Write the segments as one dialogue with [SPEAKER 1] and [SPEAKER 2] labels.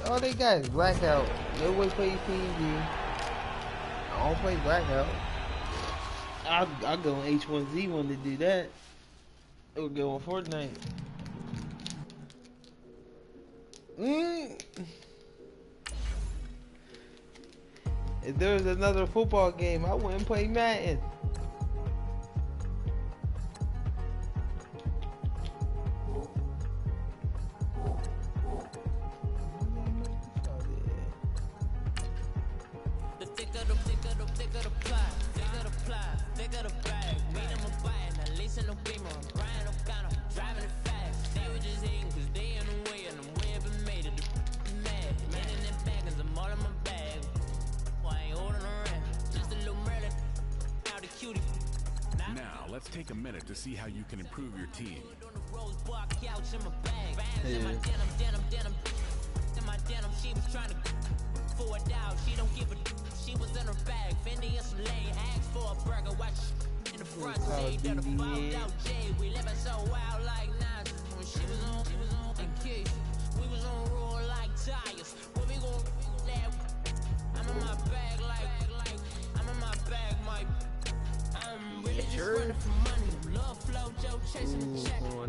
[SPEAKER 1] All they got is Blackout. Nobody plays PNG. I don't play Blackout. I'll go on H1Z1 to do that. Or go on Fortnite. If there was another football game, I wouldn't play Madden.
[SPEAKER 2] Now, let's take a minute to see how you can improve your team.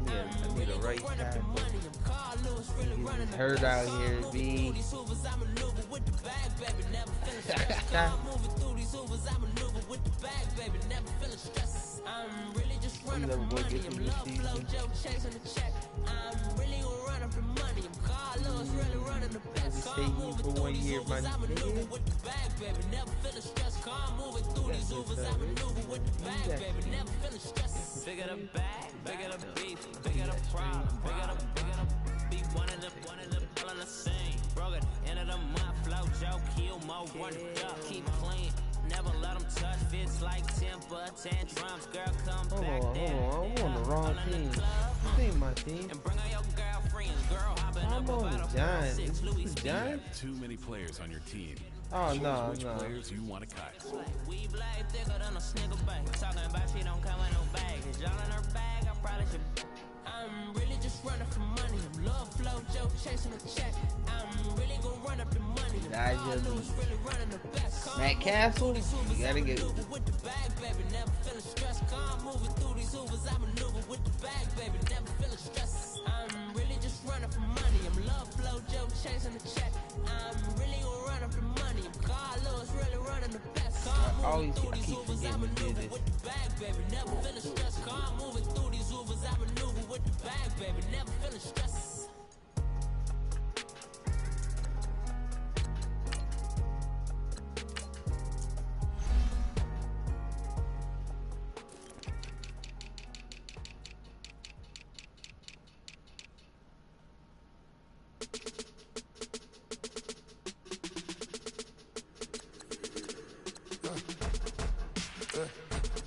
[SPEAKER 1] I need a right tackle. He's hurt out here, B. I'm never going to get through this season. Stay here for 1 year, my nigga.
[SPEAKER 3] Bigger the bag, bigger the beef, bigger the problem, bigger the be one of the all in the same. Broken end of the month, flow Joe, kill mo, run it up, keep clean. Never let them touch, fits like temper, tantrums, girl come back there.
[SPEAKER 1] I'm on the wrong team. This ain't my team.
[SPEAKER 3] And bring out your girlfriends, girl hopping up about
[SPEAKER 1] the Giants. Is this the Giants?
[SPEAKER 2] Too many players on your team.
[SPEAKER 1] Oh,
[SPEAKER 2] Choose
[SPEAKER 1] no,
[SPEAKER 2] which
[SPEAKER 1] no.
[SPEAKER 2] players you want to cut.
[SPEAKER 3] We black thicker than a snicker bag. Talking about she don't come with no bag. It's y'all in her bag, I probably should. I'm really just running for money. I'm love flow, joke, chasing a check. I'm really gonna run up the money. Really running the best.
[SPEAKER 1] Matt Castle, you gotta get
[SPEAKER 3] with the bag, baby. Never feeling stressed. Calm moving through these Ubers. I maneuver with the bag, baby. Never feeling stressed. I'm really just running for money. I'm love flow, joke, chasing a check. I'm really gonna run up the money. I'm Carlos, really running the best.
[SPEAKER 1] I keep forgetting to do this.
[SPEAKER 3] With the bag, baby. Never feeling stressed. Calm moving through these Ubers. I maneuver with the bag, baby. Never feeling stressed.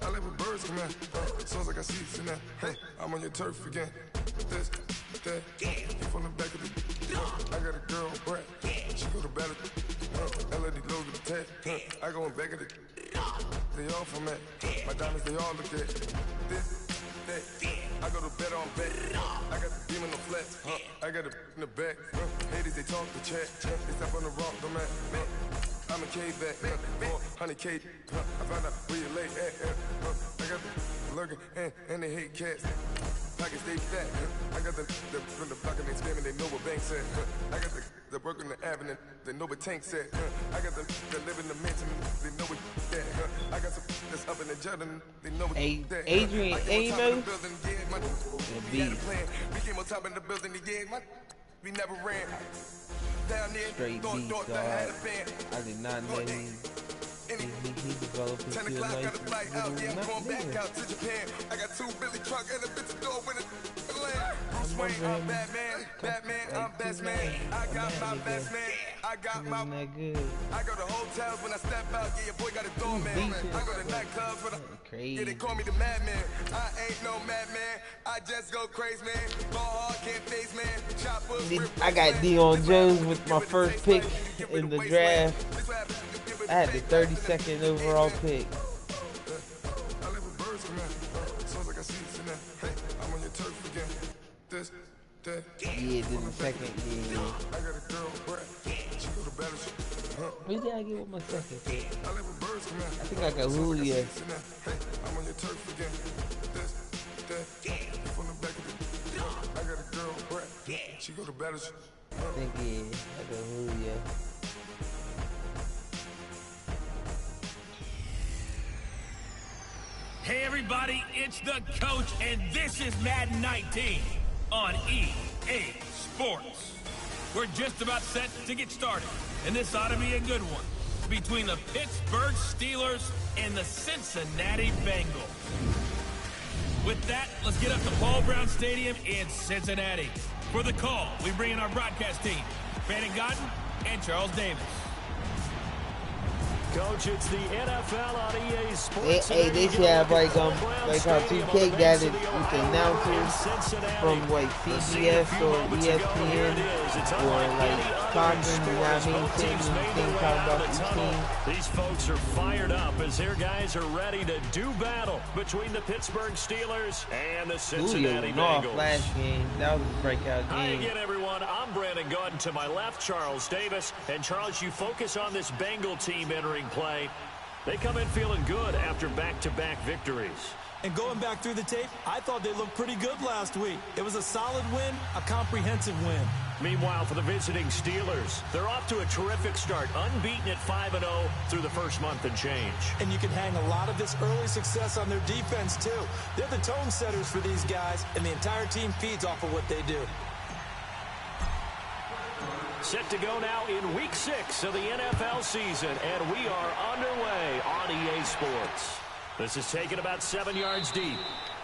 [SPEAKER 4] I live with birds come in. Sounds like I see it in there. Hey, I'm on your turf again. This, that, you from the back of the. I got a girl, Brett. She go to battle. LED logo the tag. I go in back of the. They all from that. My diamonds, they all look at. This, that. I go to bed on bed. I got the beam in the flat. I got it in the back. Haters, they talk the chat. They step on the rock, the man. I'm a K-back, 400K. I found out where you lay at. I got the lurking and they hate cats. Pockets stay fat. I got the from the block and they scamming, they know what banks at. I got the work on the avenue, they know what tanks at. I got the live in the mansion, they know what that. I got some that's up in the Jordan, they know what that.
[SPEAKER 1] Adrian Amos.
[SPEAKER 4] We had a plan. We came on top of the building again. We never ran. Down there,
[SPEAKER 1] Straight beats, dog. I did not know he developed into
[SPEAKER 4] 10
[SPEAKER 1] a
[SPEAKER 4] o'clock,
[SPEAKER 1] nice
[SPEAKER 4] got a flight out, yeah, I'm going back
[SPEAKER 1] nigga.
[SPEAKER 4] out to Japan. I got 2 Billy truck and a bitch door with a land. Bruce Wayne, I'm Batman, Batman, I'm best man. I got my best man, I got my. I go to hotels when I step out, yeah, your boy got a doorman. I go to nightclubs with a. Yeah, they call me the madman. I ain't no madman, I just go crazy, man. Ball hard, can't face, man. Choppers,
[SPEAKER 1] I got Deion Jones with my first pick in the draft. I had the 32nd overall pick.
[SPEAKER 4] I live with birds come in. Sounds like I see it in there. Hey, I'm on your turf again. This, that.
[SPEAKER 1] Yeah, this is the second. Yeah.
[SPEAKER 4] I got a girl, Brett.
[SPEAKER 1] What did I get with my second pick?
[SPEAKER 4] I live with birds come in.
[SPEAKER 1] I think I got Julia.
[SPEAKER 4] Hey, I'm on your turf again. This, that, you from the back of the. I got a girl, Brett. She go to battle.
[SPEAKER 1] I think, yeah, I got Julia.
[SPEAKER 5] Hey everybody, it's the coach, and this is Madden 19 on EA Sports. We're just about set to get started, and this ought to be a good one between the Pittsburgh Steelers and the Cincinnati Bengals. With that, let's get up to Paul Brown Stadium in Cincinnati. For the call, we bring in our broadcast team, Brandon Godden and Charles Davis.
[SPEAKER 6] Coach, it's the NFL on EA Sports.
[SPEAKER 1] Hey, they should have like how 2K got it with the announcers from like CBS or ESPN or like Condon, you know what I mean? Saying about each team.
[SPEAKER 6] These folks are fired up as their guys are ready to do battle between the Pittsburgh Steelers and the Cincinnati Bengals.
[SPEAKER 1] Last game, that was a breakout game.
[SPEAKER 6] Hi again, everyone. I'm Brandon Godden. To my left, Charles Davis. And Charles, you focus on this Bengal team entering play. They come in feeling good after back-to-back victories.
[SPEAKER 7] And going back through the tape, I thought they looked pretty good last week. It was a solid win, a comprehensive win.
[SPEAKER 6] Meanwhile, for the visiting Steelers, they're off to a terrific start, unbeaten at 5-0 through the first month and change.
[SPEAKER 7] And you can hang a lot of this early success on their defense, too. They're the tone setters for these guys, and the entire team feeds off of what they do.
[SPEAKER 6] Set to go now in Week 6 of the NFL season, and we are underway on EA Sports. This is taken about 7 yards deep.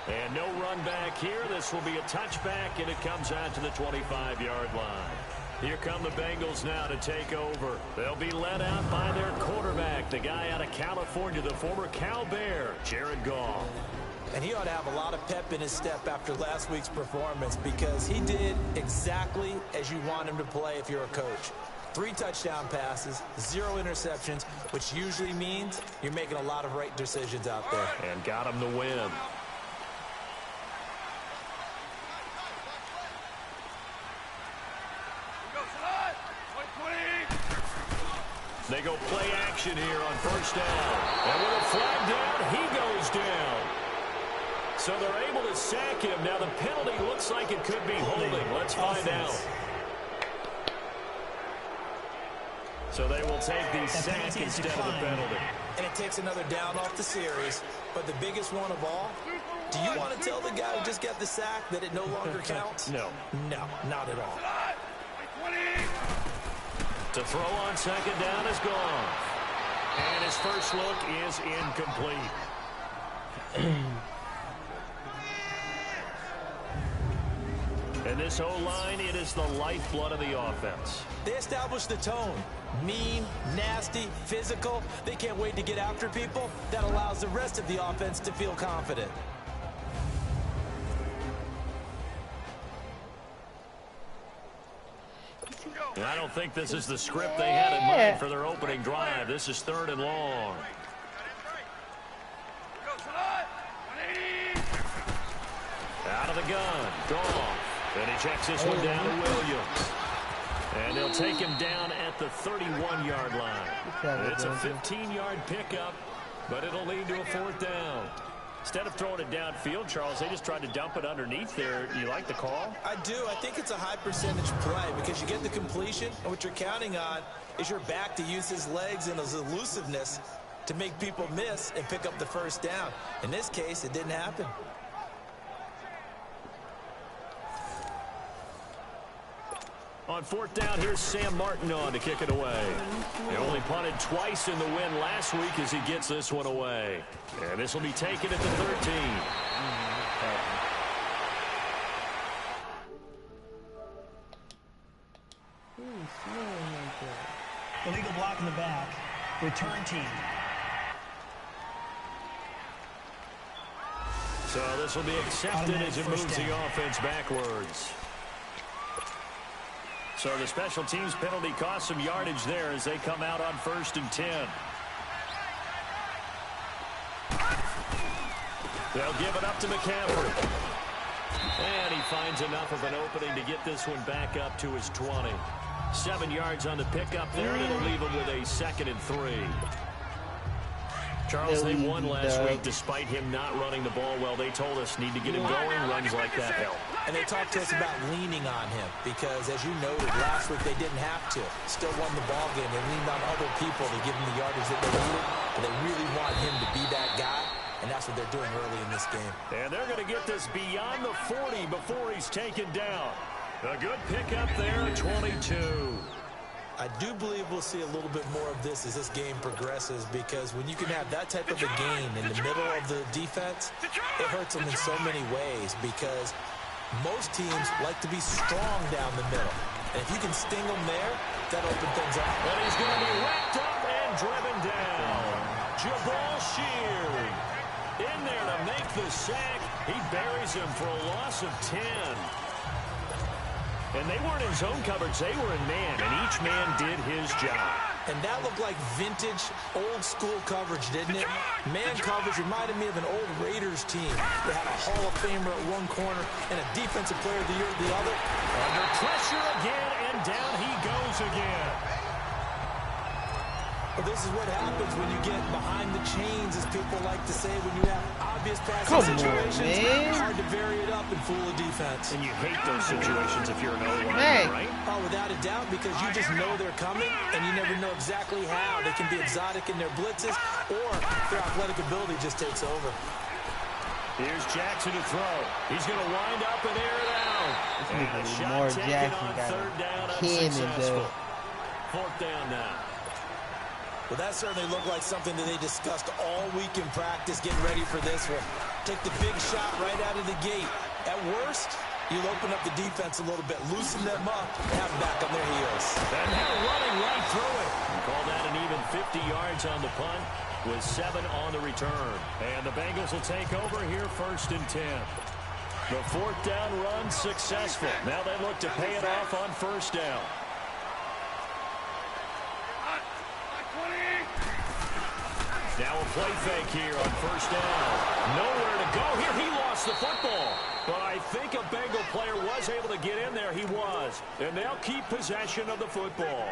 [SPEAKER 6] And no run back here. This will be a touchback, and it comes out to the 25-yard line. Here come the Bengals now to take over. They'll be led out by their quarterback, the guy out of California, the former Cal Bear, Jared Goff.
[SPEAKER 7] And he ought to have a lot of pep in his step after last week's performance because he did exactly as you want him to play if you're a coach. 3 touchdown passes, 0 interceptions, which usually means you're making a lot of right decisions out there.
[SPEAKER 6] And got him the win. They go play action here on first down. And with a flag down, he goes down. So they're able to sack him. Now the penalty looks like it could be holding. Let's find out. So they will take the sack instead of the penalty.
[SPEAKER 7] And it takes another down off the series. But the biggest one of all, do you want to tell the guy who just got the sack that it no longer counts?
[SPEAKER 6] No.
[SPEAKER 7] No, not at all.
[SPEAKER 6] To throw on second down is gone. And his first look is incomplete. And this O-line, it is the lifeblood of the offense.
[SPEAKER 7] They establish the tone. Mean, nasty, physical. They can't wait to get after people. That allows the rest of the offense to feel confident.
[SPEAKER 6] And I don't think this is the script they had in mind for their opening drive. This is 3rd and long. Out of the gun. Goff. And he checks this one down to Williams. And they'll take him down at the 31-yard line. It's a 15-yard pickup, but it'll lead to a 4th down. Instead of throwing it downfield, Charles, they just tried to dump it underneath there. You like the call?
[SPEAKER 7] I do. I think it's a high percentage play because you get the completion, and what you're counting on is your back to use his legs and his elusiveness to make people miss and pick up the first down. In this case, it didn't happen.
[SPEAKER 6] On 4th down, here's Sam Martin on to kick it away. He only punted twice in the win last week as he gets this one away. And this will be taken at the 13.
[SPEAKER 8] Illegal block in the back. Return team.
[SPEAKER 6] So this will be accepted as it moves the offense backwards. So the special teams penalty cost some yardage there as they come out on 1st and 10. They'll give it up to McCaffrey. And he finds enough of an opening to get this one back up to his 20. 7 yards on the pickup there, and it'll leave him with a 2nd and 3. Charles, they won last week despite him not running the ball well. They told us need to get him going. Runs like that help.
[SPEAKER 7] And they talked to us about leaning on him because, as you noted, last week they didn't have to. Still won the ball game. They leaned on other people to give him the yardage that they needed. And they really want him to be that guy. And that's what they're doing early in this game.
[SPEAKER 6] And they're going to get this beyond the 40 before he's taken down. A good pickup there, 22.
[SPEAKER 7] I do believe we'll see a little bit more of this as this game progresses, because when you can have that type of a gain in the middle of the defense, it hurts them in so many ways, because most teams like to be strong down the middle. And if you can sting them there, that opens things up.
[SPEAKER 6] And he's going to be wrapped up and driven down. Jabal Sheard in there to make the sack. He buries him for a loss of 10. And they weren't in zone coverage. They were in man, and each man did his job.
[SPEAKER 7] And that looked like vintage, old-school coverage, didn't it? Man coverage reminded me of an old Raiders team. They had a Hall of Famer at one corner and a Defensive Player of the Year at the other.
[SPEAKER 6] Under pressure again, and down he goes again.
[SPEAKER 7] Well, this is what happens when you get behind the chains, as people like to say, when you have obvious passing situations. It's hard to vary it up and fool a defense.
[SPEAKER 6] And you hate those situations if you're an O-lineman, right?
[SPEAKER 7] Oh, without a doubt, because you just know they're coming, and you never know exactly how. They can be exotic in their blitzes, or their athletic ability just takes over.
[SPEAKER 6] Here's Jackson to throw. He's going to wind up and air it out. And a shot taken on 3rd down, unsuccessful. 4th down now.
[SPEAKER 7] Well, that certainly looked like something that they discussed all week in practice, getting ready for this one. Take the big shot right out of the gate. At worst, you'll open up the defense a little bit, loosen them up, and have them back on their heels.
[SPEAKER 6] And they're running right through it. We call that an even 50 yards on the punt with 7 on the return. And the Bengals will take over here 1st and 10. The 4th down run successful. Now they look to pay it off on 1st down. Now a play fake here on 1st down. Nowhere to go here. He lost the football. But I think a Bengal player was able to get in there. He was. And they'll keep possession of the football.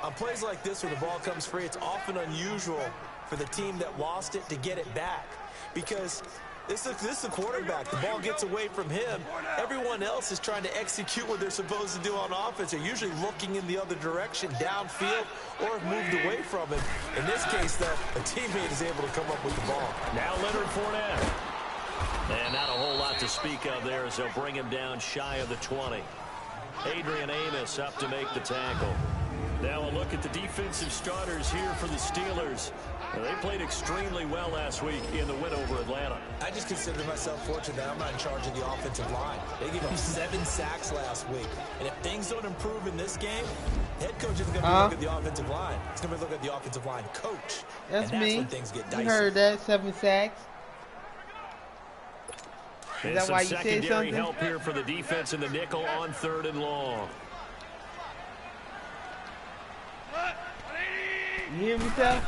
[SPEAKER 7] On plays like this where the ball comes free, it's often unusual for the team that lost it to get it back. Because this is the quarterback. The ball gets away from him. Everyone else is trying to execute what they're supposed to do on offense. They're usually looking in the other direction, downfield, or have moved away from it. In this case, though, a teammate is able to come up with the ball.
[SPEAKER 6] Now Leonard Fournette. And not a whole lot to speak of there as they'll bring him down shy of the 20. Adrian Amos up to make the tackle. Now a look at the defensive starters here for the Steelers. They played extremely well last week in the win over Atlanta.
[SPEAKER 7] I just consider myself fortunate that I'm not in charge of the offensive line. They gave up 7 sacks last week. And if things don't improve in this game, head coach isn't going to look at the offensive line. He's going to look at the offensive line coach.
[SPEAKER 1] That's me.
[SPEAKER 7] When things get dicey.
[SPEAKER 1] You heard that, 7 sacks. Is that why you said something?
[SPEAKER 6] Secondary help here for the defense in the nickel on 3rd and long.
[SPEAKER 1] You hear me, Sal?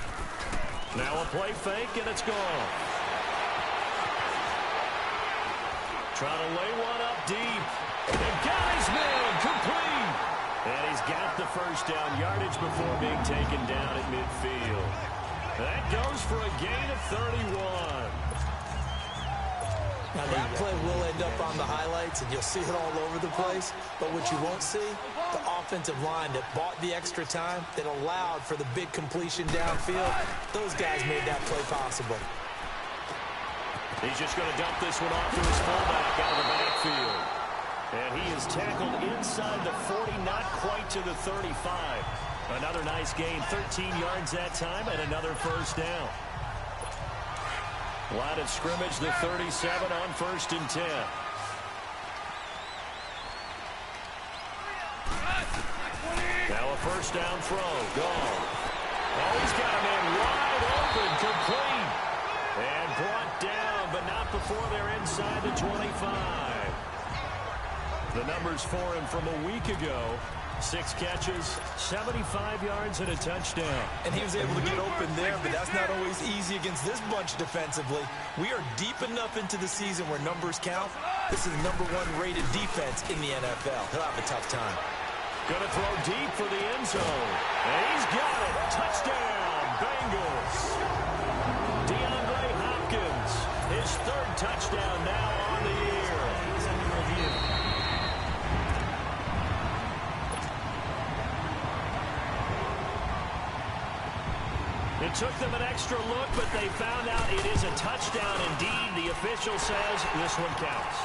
[SPEAKER 6] Now a play fake, and it's gone. Trying to lay one up deep. And got his man complete. And he's got the 1st down yardage before being taken down at midfield. That goes for a gain of 31.
[SPEAKER 7] Now that play will end up on the highlights, and you'll see it all over the place. But what you won't see, the offensive line that bought the extra time, that allowed for the big completion downfield, those guys made that play possible.
[SPEAKER 6] He's just going to dump this one off to his fullback out of the backfield. And he is tackled inside the 40, not quite to the 35. Another nice gain, 13 yards that time, and another 1st down. Line of scrimmage, the 37 on 1st and 10. Now a 1st down throw. Gone. Oh, he's got a man wide open, complete. And brought down, but not before they're inside the 25. The numbers for him from a week ago. 6 catches, 75 yards, and a touchdown.
[SPEAKER 7] And he was able to get open there, but that's not always easy against this bunch defensively. We are deep enough into the season where numbers count, This is the #1 rated defense in the NFL. He'll have a tough time.
[SPEAKER 6] Going to throw deep for the end zone. And he's got it. Touchdown, Bengals. DeAndre Hopkins, his 3rd touchdown now on the year.
[SPEAKER 8] He's under review.
[SPEAKER 6] It took them an extra look, but they found out it is a touchdown indeed. The official says this one counts.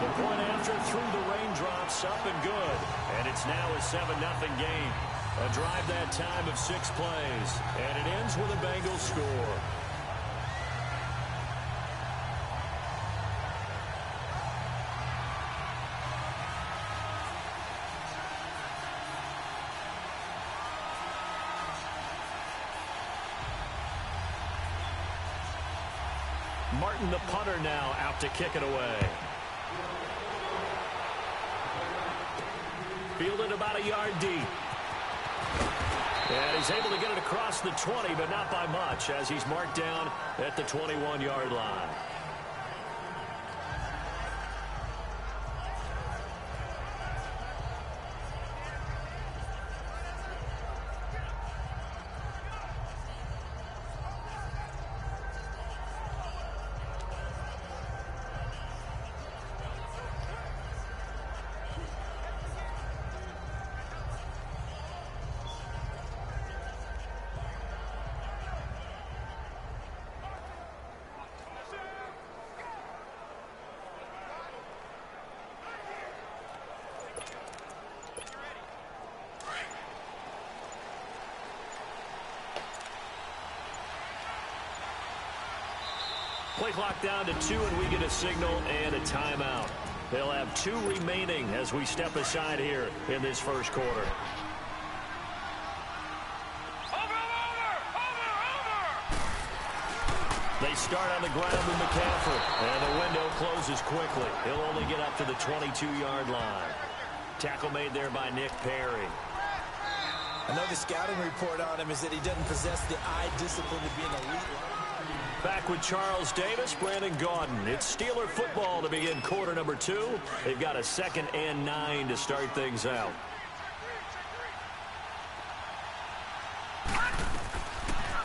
[SPEAKER 6] The point after through the raindrops, up and good. And it's now a 7-0 game. A drive that time of 6 plays. And it ends with a Bengals score. Martin, the punter, now out to kick it away. Fielded about a yard deep. And he's able to get it across the 20, but not by much, as he's marked down at the 21-yard line. Play clock down to 2, and we get a signal and a timeout. They'll have 2 remaining as we step aside here in this first quarter. They start on the ground with McCaffrey, and the window closes quickly. He'll only get up to the 22-yard line. Tackle made there by Nick Perry.
[SPEAKER 7] I know the scouting report on him is that he doesn't possess the eye discipline to be an elite.
[SPEAKER 6] Back with Charles Davis, Brandon Gaudin. It's Steeler football to begin quarter number 2. They've got a 2nd and 9 to start things out.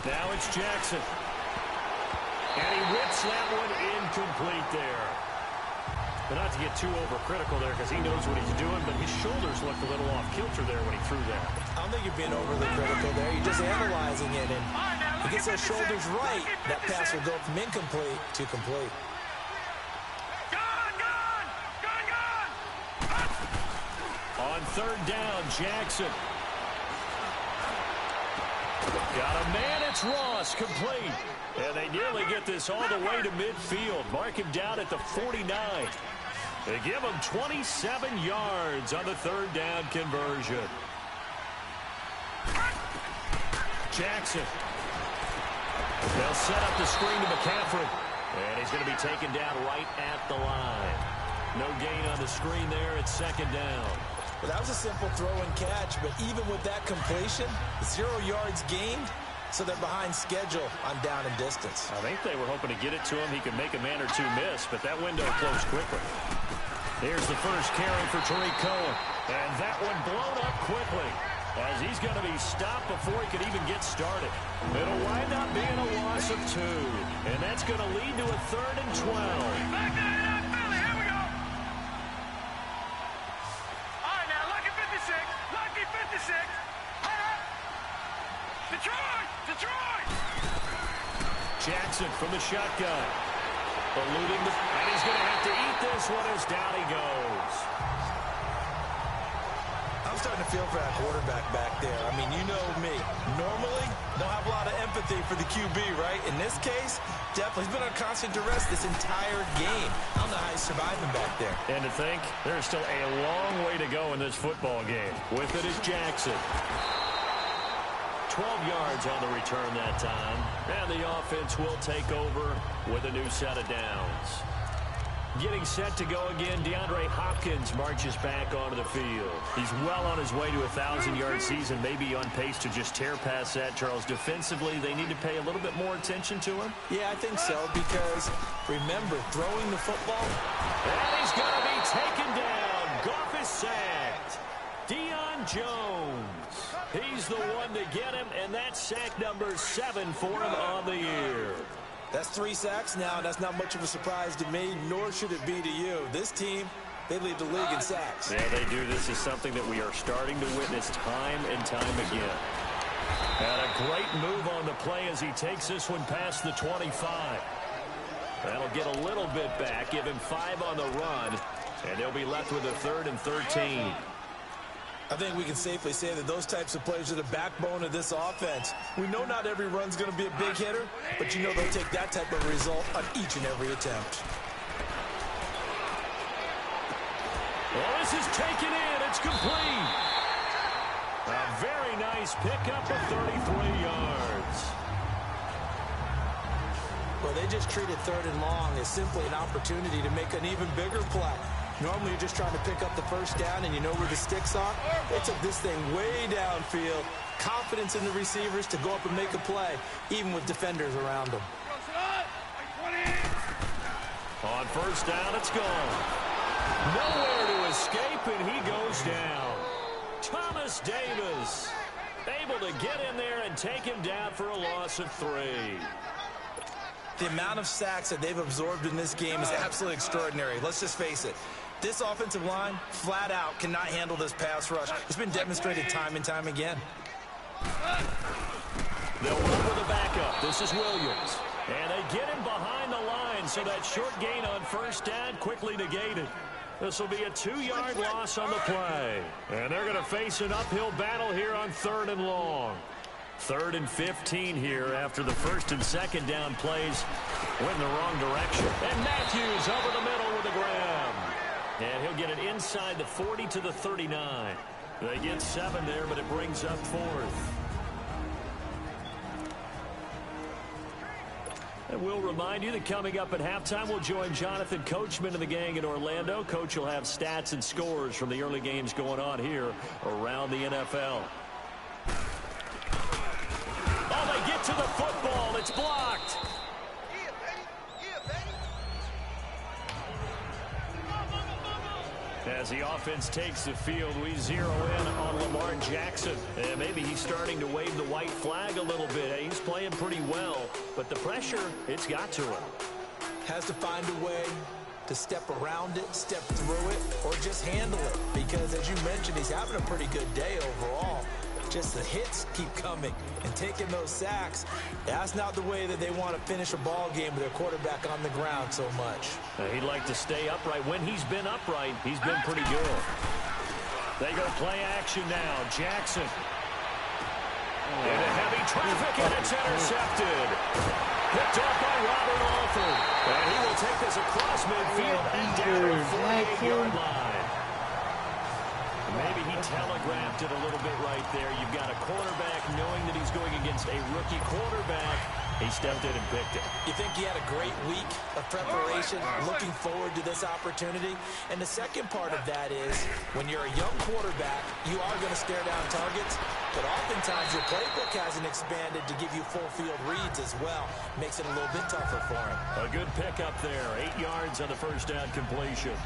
[SPEAKER 6] Now it's Jackson. And he rips that one incomplete there. But not to get too overcritical there because he knows what he's doing, but his shoulders looked a little off kilter there when he threw that.
[SPEAKER 7] I don't think you're being overly critical there. You're just analyzing it, and he gets those shoulders right. That pass will go from incomplete to complete.
[SPEAKER 6] On 3rd down, Jackson. Got a man, it's Ross, complete. And they nearly get this all the way to midfield. Mark him down at the 49. They give him 27 yards on the 3rd down conversion. Jackson. They'll set up the screen to McCaffrey. And he's going to be taken down right at the line. No gain on the screen there. It's 2nd down.
[SPEAKER 7] Well, that was a simple throw and catch, but even with that completion, 0 yards gained, so they're behind schedule on down and distance.
[SPEAKER 6] I think they were hoping to get it to him. He could make a man or 2 miss, but that window closed quickly. Here's the first carry for Tariq Cohen. And that one blown up quickly, as he's going to be stopped before he could even get started. It'll wind up being a loss of 2, and that's going to lead to a 3rd and 12.
[SPEAKER 5] Back that up, Philly. Here we go. All right, now, lucky 56. Lucky 56. Detroit! Detroit!
[SPEAKER 6] Jackson from the shotgun. Eluding the... And he's going to have to eat this one as down he goes.
[SPEAKER 7] I'm starting to feel for that quarterback back there. I mean, you know me. Normally, don't have a lot of empathy for the QB, right? In this case, definitely. He's been on constant duress this entire game. I don't know how he's surviving back there.
[SPEAKER 6] And to think, there's still a long way to go in this football game. With it is Jackson. 12 yards on the return that time. And the offense will take over with a new set of downs. Getting set to go again, DeAndre Hopkins marches back onto the field. He's well on his way to a 1,000-yard season, maybe on pace to just tear past that, Charles. Defensively, they need to pay a little bit more attention to him.
[SPEAKER 7] Yeah, I think so, because remember, throwing the football.
[SPEAKER 6] And he's going to be taken down. Goff is sacked. Deion Jones. He's the one to get him, and that's sack number 7 for him on the year.
[SPEAKER 7] That's 3 sacks now. That's not much of a surprise to me, nor should it be to you. This team, they lead the league in sacks.
[SPEAKER 6] Yeah, they do. This is something that we are starting to witness time and time again. And a great move on the play as he takes this one past the 25. That'll get a little bit back, give him 5 on the run, and they'll be left with a 3rd and 13.
[SPEAKER 7] I think we can safely say that those types of plays are the backbone of this offense. We know not every run's going to be a big hitter, but you know they'll take that type of result on each and every attempt.
[SPEAKER 6] Well, this is taken in. It's complete. A very nice pickup of 33 yards.
[SPEAKER 7] Well, they just treated 3rd and long as simply an opportunity to make an even bigger play. Normally, you're just trying to pick up the first down, and you know where the sticks are. They took this thing way downfield. Confidence in the receivers to go up and make a play, even with defenders around them.
[SPEAKER 6] On first down, it's gone. Nowhere to escape, and he goes down. Thomas Davis able to get in there and take him down for a loss of 3.
[SPEAKER 7] The amount of sacks that they've absorbed in this game is absolutely extraordinary. Let's just face it. This offensive line, flat out, cannot handle this pass rush. It's been demonstrated time and time again.
[SPEAKER 6] They'll run with a backup. This is Williams. And they get him behind the line, so that short gain on first down quickly negated. This will be a 2-yard loss on the play. And they're going to face an uphill battle here on 3rd and long. 3rd and 15 here after the 1st and 2nd down plays went in the wrong direction. And Matthews over the middle with a grab. And he'll get it inside the 40 to the 39. They get 7 there, but it brings up 4th. And we'll remind you that coming up at halftime, we'll join Jonathan Coachman and the gang in Orlando. Coach will have stats and scores from the early games going on here around the NFL. Oh, they get to the football. It's blocked. As the offense takes the field, we zero in on Lamar Jackson. And maybe he's starting to wave the white flag a little bit. He's playing pretty well, but the pressure, it's got to him.
[SPEAKER 7] Has to find a way to step around it, step through it, or just handle it. Because as you mentioned, he's having a pretty good day overall. Just the hits keep coming and taking those sacks. That's not the way that they want to finish a ball game with their quarterback on the ground so much.
[SPEAKER 6] He'd like to stay upright. When he's been upright, he's been pretty good. They go play action now. Jackson. Into heavy traffic, and it's intercepted. Picked up by Robert Alford. And he will take this across midfield and down to the 48-yard line. Maybe he telegraphed it a little bit right there. You've got a quarterback knowing that he's going against a rookie quarterback. He stepped in and picked it.
[SPEAKER 7] You think he had a great week of preparation, looking forward to this opportunity? And the second part of that is, when you're a young quarterback, you are going to stare down targets, but oftentimes your playbook hasn't expanded to give you full field reads as well. Makes it a little bit tougher for him.
[SPEAKER 6] A good pickup there. 8 yards on the first down completion.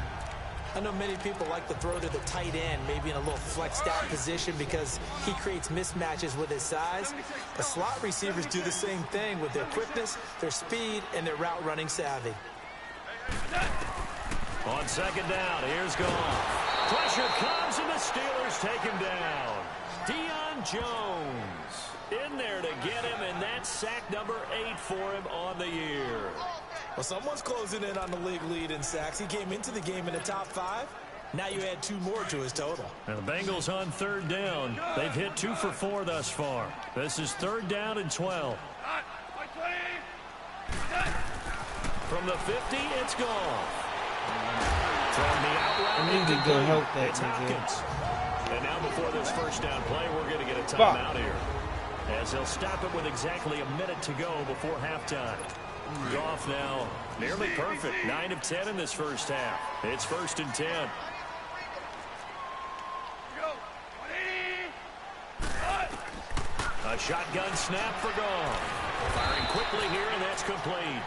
[SPEAKER 7] I know many people like to throw to the tight end, maybe in a little flexed out position because he creates mismatches with his size. But slot receivers do the same thing with their quickness, their speed, and their route running savvy.
[SPEAKER 6] On second down, here's Goff. Pressure comes, and the Steelers take him down. Deion Jones in there to get him, and that's sack number 8 for him on the year.
[SPEAKER 7] Well, someone's closing in on the league lead in sacks. He came into the game in the top 5. Now you add 2 more to his total.
[SPEAKER 6] And the Bengals on third down. They've hit 2 for 4 thus far. This is 3rd down and 12. From the 50, it's gone. From the outright, it's Hopkins. And now before this first down play, we're going to get a timeout here. As they'll stop it with exactly a minute to go before halftime. Goff now nearly perfect. 9 of 10 in this first half. It's 1st and 10. A shotgun snap for Goff. Firing quickly here, and that's complete.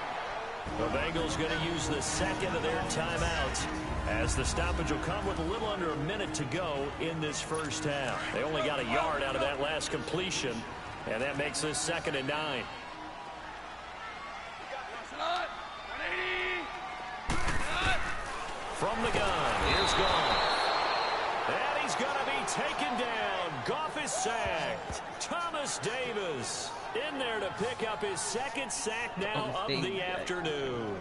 [SPEAKER 6] The Bengals going to use the second of their timeouts, as the stoppage will come with a little under a minute to go in this first half. They only got a yard out of that last completion, and that makes this 2nd and 9. From the gun, here's Goff. And he's going to be taken down. Goff is sacked. Thomas Davis in there to pick up his 2nd sack now of the afternoon.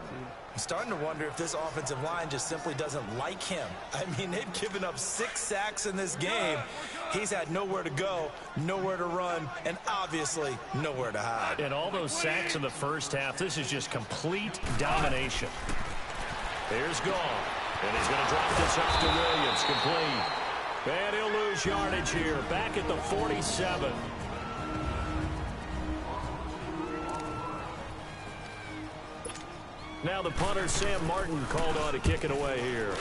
[SPEAKER 7] I'm starting to wonder if this offensive line just simply doesn't like him. I mean, they've given up 6 sacks in this game. He's had nowhere to go, nowhere to run, and obviously nowhere to hide.
[SPEAKER 6] And all those sacks in the first half, this is just complete domination. Here's Goff. And he's going to drop this off to Williams. Complete. And he'll lose yardage here. Back at the 47. Now the punter, Sam Martin, called on to kick it away here.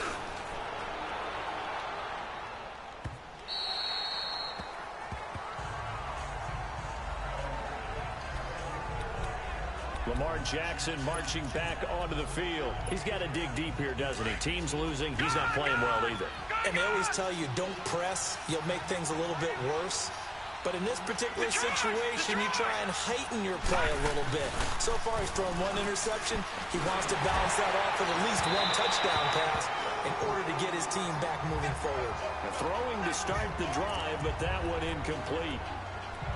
[SPEAKER 6] Lamar Jackson marching back onto the field. He's got to dig deep here, doesn't he? Team's losing. He's not playing well either.
[SPEAKER 7] And they always tell you, don't press. You'll make things a little bit worse. But in this particular situation, you try and heighten your play a little bit. So far, he's thrown 1 interception. He wants to balance that off with at least 1 touchdown pass in order to get his team back moving forward.
[SPEAKER 6] Throwing to start the drive, but that one incomplete.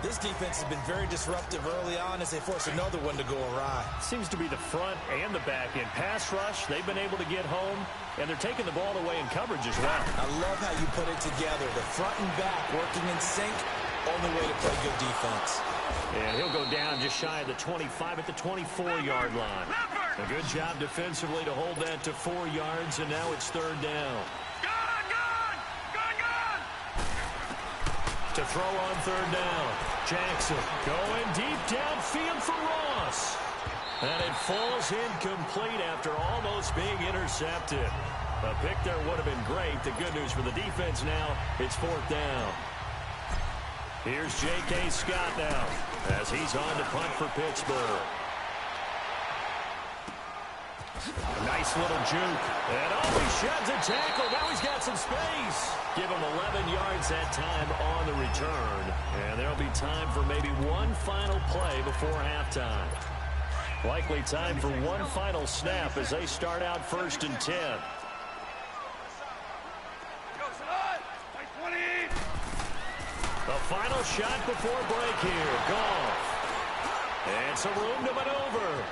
[SPEAKER 7] This defense has been very disruptive early on as they force another one to go awry.
[SPEAKER 6] Seems to be the front and the back end. Pass rush, they've been able to get home, and they're taking the ball away in coverage as well.
[SPEAKER 7] I love how you put it together. The front and back working in sync. Only way to play good defense.
[SPEAKER 6] And he'll go down just shy of the 25 at the 24-yard line. A good job defensively to hold that to 4 yards, and now it's 3rd down. To throw on 3rd down. Jackson going deep downfield for Ross. And it falls incomplete after almost being intercepted. A pick there would have been great. The good news for the defense now, it's 4th down. Here's J.K. Scott now as he's on to punt for Pittsburgh. A nice little juke. And he sheds a tackle. Now he's got some space. Give him 11 yards that time on the return. And there'll be time for maybe one final play before halftime. Likely time for one final snap as they start out 1st and 10. The final shot before break here. Goff. And some room to maneuver.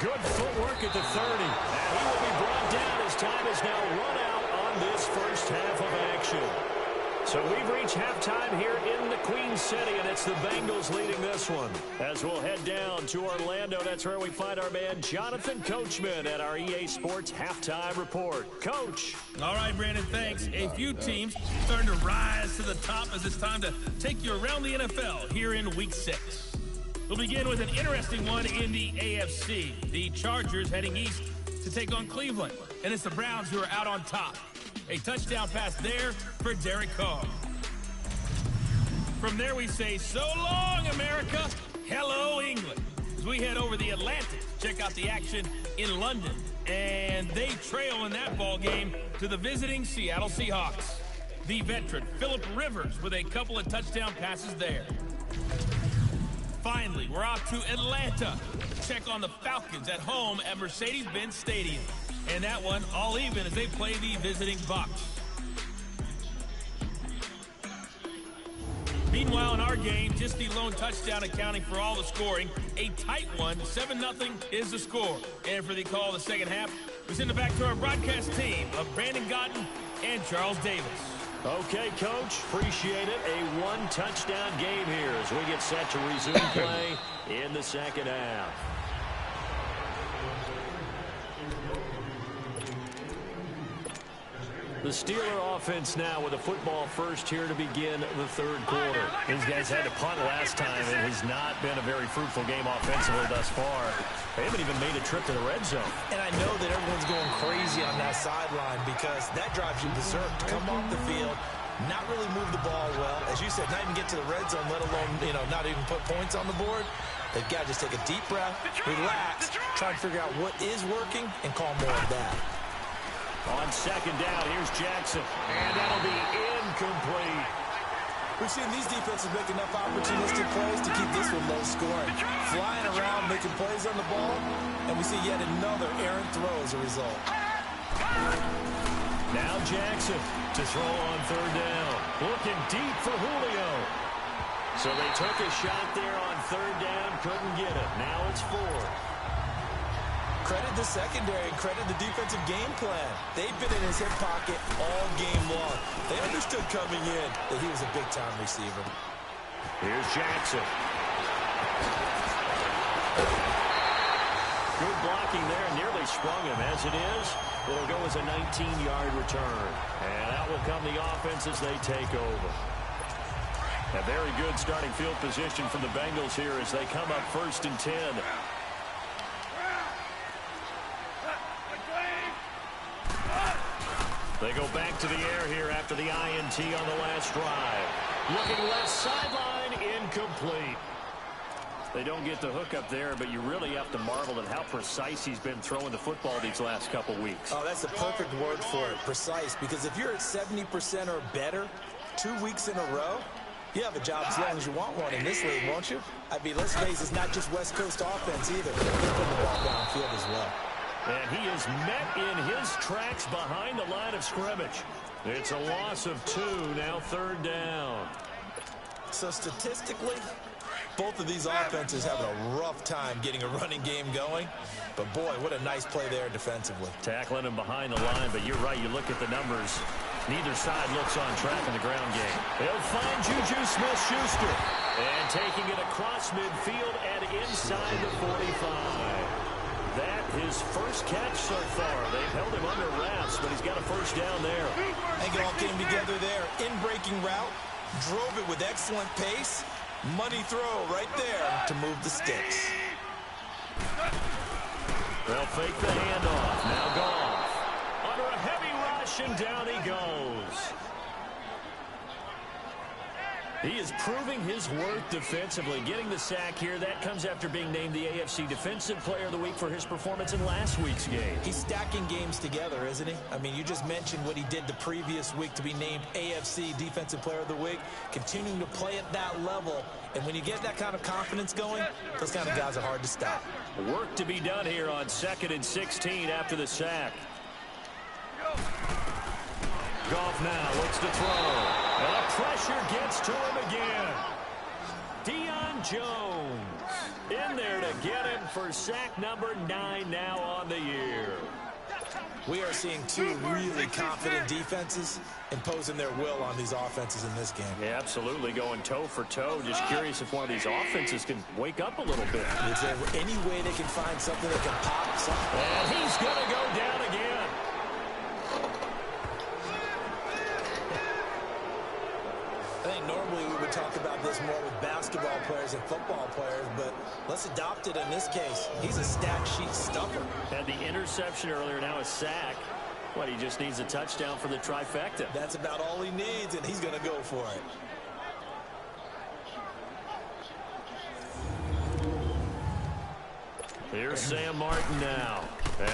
[SPEAKER 6] Good footwork at the 30. And he will be brought down as time is now run out on this first half of action. So we've reached halftime here in the Queen City, and it's the Bengals leading this one. As we'll head down to Orlando, that's where we find our man Jonathan Coachman at our EA Sports Halftime Report. Coach.
[SPEAKER 5] All right, Brandon, thanks. A few teams starting to rise to the top as it's time to take you around the NFL here in Week 6. We'll begin with an interesting one in the AFC. The Chargers heading east to take on Cleveland, and it's the Browns who are out on top. A touchdown pass there for Derek Carr. From there we say, so long, America. Hello, England. As we head over the Atlantic to check out the action in London. And they trail in that ball game to the visiting Seattle Seahawks. The veteran, Phillip Rivers, with a couple of touchdown passes there. Finally, we're off to Atlanta to check on the Falcons at home at Mercedes-Benz Stadium. And that one all even as they play the visiting Bucs. Meanwhile, in our game, just the lone touchdown accounting for all the scoring. A tight one, 7-0 is the score. And for the call of the second half, we send it back to our broadcast team of Brandon Gotten and Charles Davis.
[SPEAKER 6] Okay, Coach, appreciate it. A one-touchdown game here as we get set to resume play in the second half. The Steeler offense now with a football first here to begin the third quarter. These guys had to punt last time. It has not been a very fruitful game offensively thus far. They haven't even made a trip to the red zone.
[SPEAKER 7] And I know that everyone's going crazy on that sideline because that drives you berserk to come off the field, not really move the ball well. As you said, not even get to the red zone, let alone, not even put points on the board. They've got to just take a deep breath, relax, try and figure out what is working, and call more of that.
[SPEAKER 6] On second down, here's Jackson. And that'll be incomplete.
[SPEAKER 7] We've seen these defenses make enough opportunistic plays to keep this one low scoring. Flying around, making plays on the ball, and we see yet another errant throw as a result.
[SPEAKER 6] Now Jackson to throw on third down. Looking deep for Julio. So they took a shot there on third down, couldn't get it. Now it's 4.
[SPEAKER 7] Credit the secondary and credit the defensive game plan. They've been in his hip pocket all game long. They understood coming in that he was a big-time receiver.
[SPEAKER 6] Here's Jackson. Good blocking there, nearly sprung him. As it is, it'll go as a 19-yard return. And out will come the offense as they take over. A very good starting field position from the Bengals here as they come up 1st and 10. They go back to the air here after the INT on the last drive. Looking left sideline, incomplete. They don't get the hook up there, but you really have to marvel at how precise he's been throwing the football these last couple weeks.
[SPEAKER 7] Oh, that's the perfect word for it, precise, because if you're at 70% or better 2 weeks in a row, you have a job as long as you want one in this league, won't you? I mean, let's face it, it's not just West Coast offense either. They're putting the ball downfield as well.
[SPEAKER 6] And he is met in his tracks behind the line of scrimmage. It's a loss of 2, now third down.
[SPEAKER 7] So statistically, both of these offenses having a rough time getting a running game going. But boy, what a nice play there defensively.
[SPEAKER 6] Tackling him behind the line, but you're right, you look at the numbers. Neither side looks on track in the ground game. They'll find Juju Smith-Schuster. And taking it across midfield and inside the 45. That his first catch so far. They've held him under wraps, but he's got a first down there.
[SPEAKER 7] I think it all came together there. In-breaking route, drove it with excellent pace. Money throw right there to move the sticks.
[SPEAKER 6] They'll fake the handoff. Now Goff. Under a heavy rush, and down he goes. He is proving his worth defensively. Getting the sack here, that comes after being named the AFC Defensive Player of the Week for his performance in last week's game.
[SPEAKER 7] He's stacking games together, isn't he? I mean, you just mentioned what he did the previous week to be named AFC Defensive Player of the Week, continuing to play at that level. And when you get that kind of confidence going, those kind of guys are hard to stop.
[SPEAKER 6] Work to be done here on 2nd and 16 after the sack. Goff now looks to throw. And the pressure gets to him again. Deion Jones in there to get him for sack number 9 now on the year.
[SPEAKER 7] We are seeing 2 really confident defenses imposing their will on these offenses in this game.
[SPEAKER 6] Yeah, absolutely, going toe for toe. Just curious if one of these offenses can wake up a little bit.
[SPEAKER 7] Is there any way they can find something that can pop something?
[SPEAKER 6] And he's going to go down again.
[SPEAKER 7] I think normally we would talk about this more with basketball players and football players, but let's adopt it in this case. He's a stat sheet stuffer.
[SPEAKER 6] Had the interception earlier, now a sack. What, he just needs a touchdown for the trifecta.
[SPEAKER 7] That's about all he needs, and he's going to go for it.
[SPEAKER 6] Here's Sam Martin now,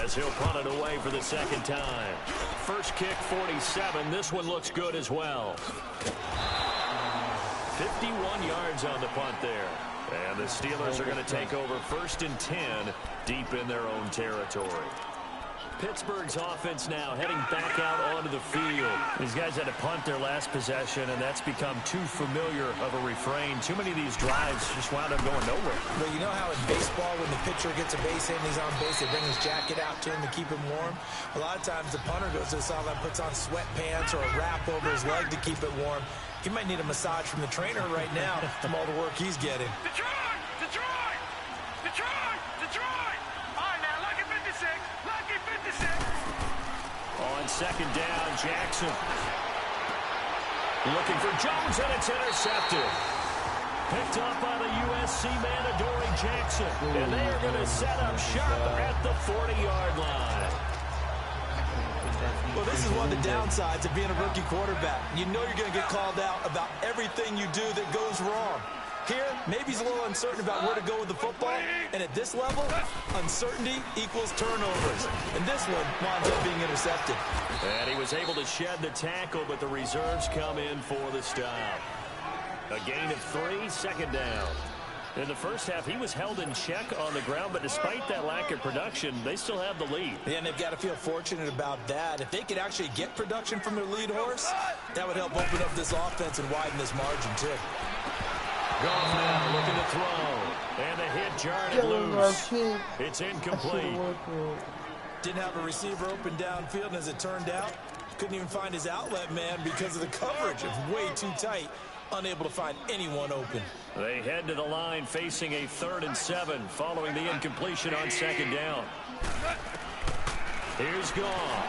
[SPEAKER 6] as he'll punt it away for the second time. First kick, 47. This one looks good as well. 51 yards on the punt there. And the Steelers are going to take over 1st and 10 deep in their own territory. Pittsburgh's offense now heading back out onto the field. These guys had to punt their last possession, and that's become too familiar of a refrain. Too many of these drives just wound up going nowhere.
[SPEAKER 7] Well, you know how in baseball when the pitcher gets a base hit and he's on base, they bring his jacket out to him to keep him warm? A lot of times the punter goes to the sideline, puts on sweatpants or a wrap over his leg to keep it warm. He might need a massage from the trainer right now from all the work he's getting.
[SPEAKER 5] Detroit! Detroit! Detroit! Detroit! All right, now, lucky 56. Lucky 56.
[SPEAKER 6] On second down, Jackson. Looking for Jones, and it's intercepted. Picked up by the USC man, Adoree Jackson. And they are going to set up shop at the 40-yard line.
[SPEAKER 7] Well, this is one of the downsides of being a rookie quarterback. You know you're going to get called out about everything you do that goes wrong. Here, maybe he's a little uncertain about where to go with the football. And at this level, uncertainty equals turnovers. And this one winds up being intercepted.
[SPEAKER 6] And he was able to shed the tackle, but the reserves come in for the stop. A gain of 3, second down. In the first half, he was held in check on the ground, but despite that lack of production, they still have the lead.
[SPEAKER 7] Yeah, and they've got to feel fortunate about that. If they could actually get production from their lead horse, that would help open up this offense and widen this margin, too.
[SPEAKER 6] Goff now looking to throw. And the hit jarred it loose. It's incomplete.
[SPEAKER 7] Didn't have a receiver open downfield, and as it turned out, couldn't even find his outlet man because of the coverage. It was way too tight. Unable to find anyone open.
[SPEAKER 6] They head to the line facing a 3rd and 7 following the incompletion on second down. Here's Goff.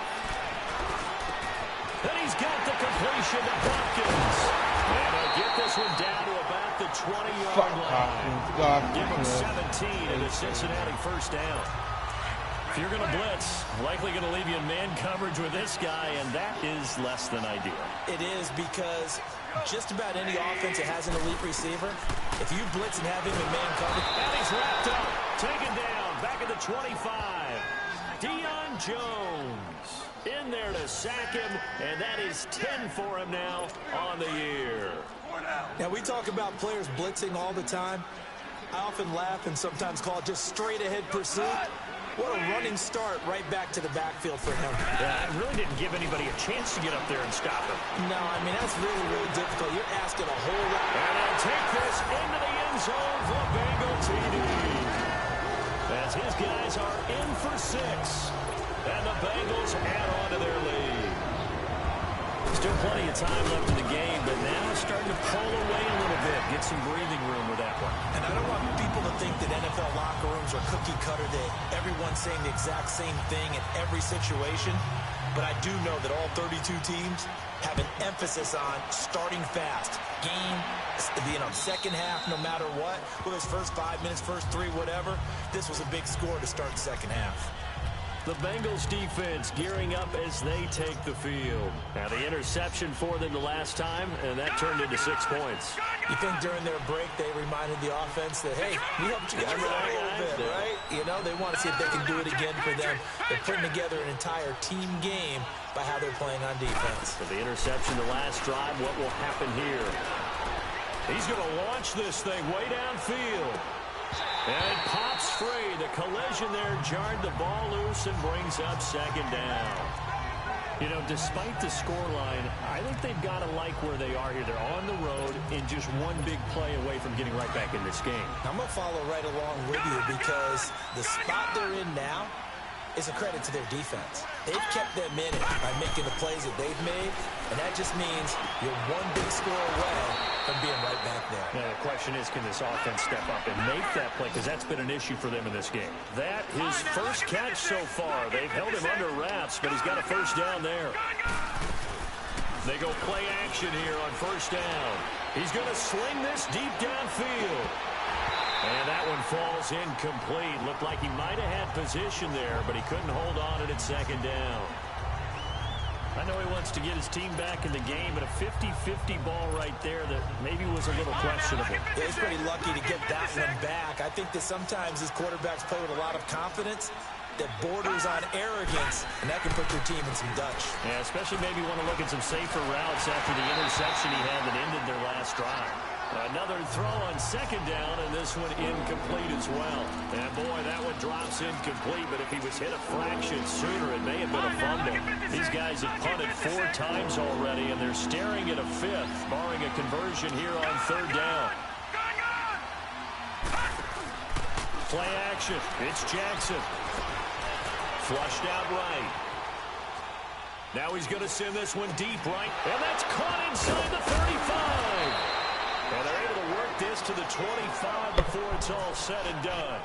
[SPEAKER 6] And he's got the completion to Hopkins. And he'll get this one down to about the 20-yard line. Give him 17 and a Cincinnati first down. If you're going to blitz, likely going to leave you in man coverage with this guy, and that is less than ideal.
[SPEAKER 7] It is, because just about any offense that has an elite receiver, if you blitz and have him in man coverage,
[SPEAKER 6] and he's wrapped up, taken down, back at the 25. Deion Jones in there to sack him, and that is 10 for him now on the year.
[SPEAKER 7] Now, we talk about players blitzing all the time. I often laugh and sometimes call it just straight-ahead pursuit. What a running start right back to the backfield for him.
[SPEAKER 6] Yeah, it really didn't give anybody a chance to get up there and stop him.
[SPEAKER 7] No, I mean, that's really, really difficult. You're asking a whole lot.
[SPEAKER 6] And they'll take this into the end zone for a Bengal TD. As his guys are in for 6. And the Bengals add on to their lead. Still plenty of time left in the game, but now it's starting to pull away a little bit. Get some breathing room with that one.
[SPEAKER 7] And I don't want people to think that NFL locker rooms are cookie cutter, that everyone's saying the exact same thing in every situation. But I do know that all 32 teams have an emphasis on starting fast. Game, being on second half no matter what. Whether it's first 5 minutes, first 3, whatever. This was a big score to start the second half.
[SPEAKER 6] The Bengals defense gearing up as they take the field. Now the interception for them the last time, and that turned into 6 points.
[SPEAKER 7] You think during their break they reminded the offense that, hey, we helped you guys out a little bit, right? You know, they want to see if they can do it again for them. They're putting together an entire team game by how they're playing on defense.
[SPEAKER 6] For the interception the last drive, what will happen here? He's going to launch this thing way downfield. And it pops free. The collision there jarred the ball loose and brings up second down. You know, despite the scoreline, I think they've got to like where they are here. They're on the road in just one big play away from getting right back in this game.
[SPEAKER 7] I'm going to follow right along with you, because the spot they're in now is a credit to their defense. They've kept them in it by making the plays that they've made, and that just means you're one big score away from being right back there.
[SPEAKER 6] Now, the question is, can this offense step up and make that play? Because that's been an issue for them in this game. That, his first catch so far. They've held him under wraps, but he's got a first down there. They go play action here on first down. He's going to sling this deep downfield. And that one falls incomplete. Looked like he might have had position there, but he couldn't hold on it at second down. I know he wants to get his team back in the game, but a 50-50 ball right there that maybe was a little questionable.
[SPEAKER 7] Yeah, he's pretty lucky to get that one back. I think that sometimes his quarterbacks play with a lot of confidence that borders on arrogance, and that can put your team in some Dutch.
[SPEAKER 6] Yeah, especially maybe want to look at some safer routes after the interception he had that ended their last drive. Another throw on second down, and this one incomplete as well. And boy, that one drops incomplete, but if he was hit a fraction sooner, it may have been a fumble. These guys have punted 4 times already, and they're staring at a 5th, barring a conversion here on third down. Play action. It's Jackson. Flushed out right. Now he's going to send this one deep right, and that's caught inside the 35. And they're able to work this to the 25 before it's all said and done.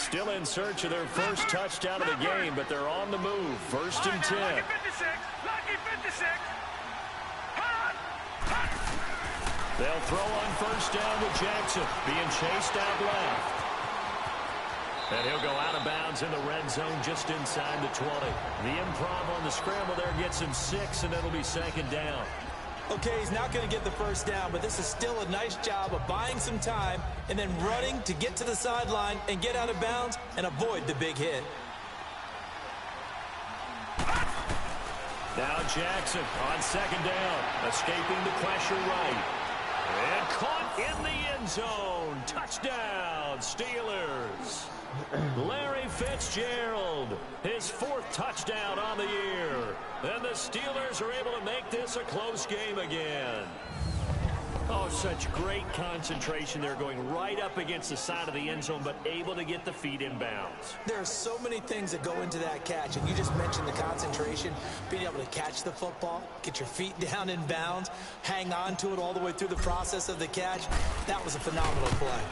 [SPEAKER 6] Still in search of their first touchdown of the game, but they're on the move. 1st and 10.
[SPEAKER 5] Lucky 56. Lucky 56.
[SPEAKER 6] They'll throw on 1st down with Jackson, being chased out left. And he'll go out of bounds in the red zone just inside the 20. The improv on the scramble there gets him 6, and it'll be 2nd down.
[SPEAKER 7] Okay, he's not going to get the 1st down, but this is still a nice job of buying some time and then running to get to the sideline and get out of bounds and avoid the big hit.
[SPEAKER 6] Now Jackson on 2nd down, escaping the pressure right. And caught in the end zone. Touchdown, Steelers. Larry Fitzgerald, his 4th touchdown on the year. And the Steelers are able to make this a close game again. Oh, such great concentration. They're going right up against the side of the end zone, but able to get the feet in bounds.
[SPEAKER 7] There are so many things that go into that catch, and you just mentioned the concentration, being able to catch the football, get your feet down in bounds, hang on to it all the way through the process of the catch. That was a phenomenal play.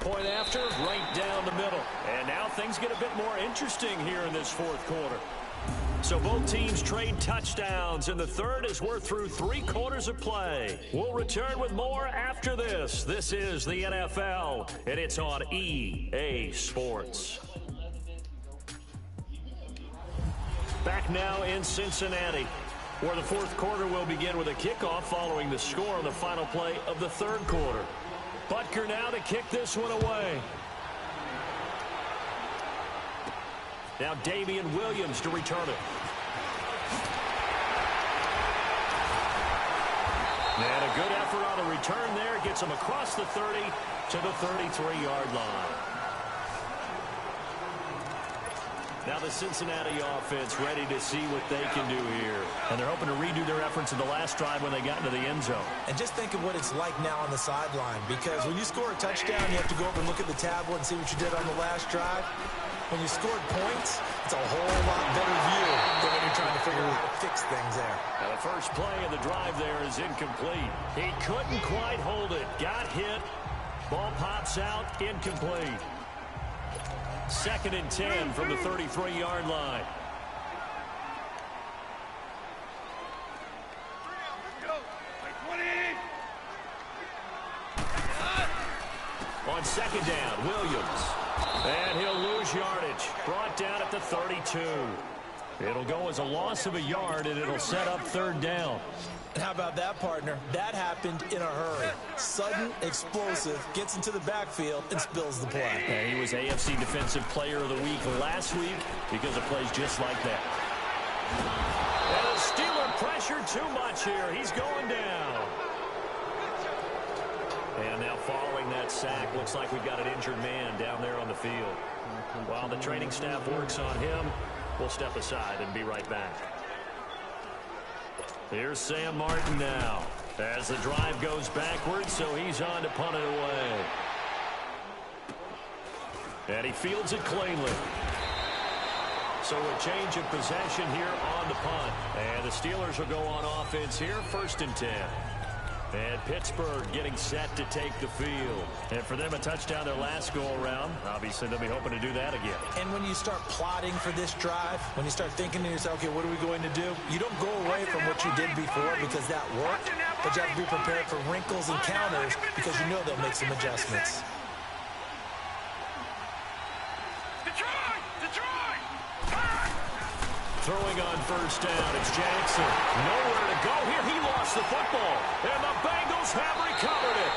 [SPEAKER 6] Point after, right down the middle. And now things get a bit more interesting here in this 4th quarter. So both teams trade touchdowns, and the 3rd as we're through 3 quarters of play. We'll return with more after this. This is the NFL, and it's on EA Sports. Back now in Cincinnati, where the 4th quarter will begin with a kickoff following the score on the final play of the 3rd quarter. Butker now to kick this one away. Now Damian Williams to return it. And a good effort on the return there. Gets him across the 30 to the 33-yard line. Now the Cincinnati offense ready to see what they can do here. And they're hoping to redo their efforts in the last drive when they got into the end zone.
[SPEAKER 7] And just think of what it's like now on the sideline, because when you score a touchdown, you have to go over and look at the tablet and see what you did on the last drive. When you scored points, it's a whole lot better view than when you're trying to figure out how to fix things there.
[SPEAKER 6] Now the first play of the drive there is incomplete. He couldn't quite hold it. Got hit. Ball pops out. Incomplete. 2nd and 10 from the 33-yard line. On 2nd down, Williams. And he'll lose yardage. Brought down at the 32. It'll go as a loss of a yard, and it'll set up 3rd down.
[SPEAKER 7] And how about that, partner? That happened in a hurry. Sudden, explosive, gets into the backfield, and spills the play.
[SPEAKER 6] And he was AFC Defensive Player of the Week last week because of plays just like that. And the Steeler pressure too much here. He's going down. And now following that sack, looks like we've got an injured man down there on the field. While the training staff works on him, we'll step aside and be right back. Here's Sam Martin now as the drive goes backwards, so he's on to punt it away. And he fields it cleanly. So a change of possession here on the punt. And the Steelers will go on offense here, 1st and 10. And Pittsburgh getting set to take the field. And for them, a touchdown their last go-around. Obviously, they'll be hoping to do that again.
[SPEAKER 7] And when you start plotting for this drive, when you start thinking to yourself, okay, what are we going to do? You don't go away from what you did before because that worked, but you have to be prepared for wrinkles and counters because you know they'll make some adjustments.
[SPEAKER 6] Throwing on 1st down, it's Jackson. Nowhere to go here. He lost the football. And the Bengals have recovered it.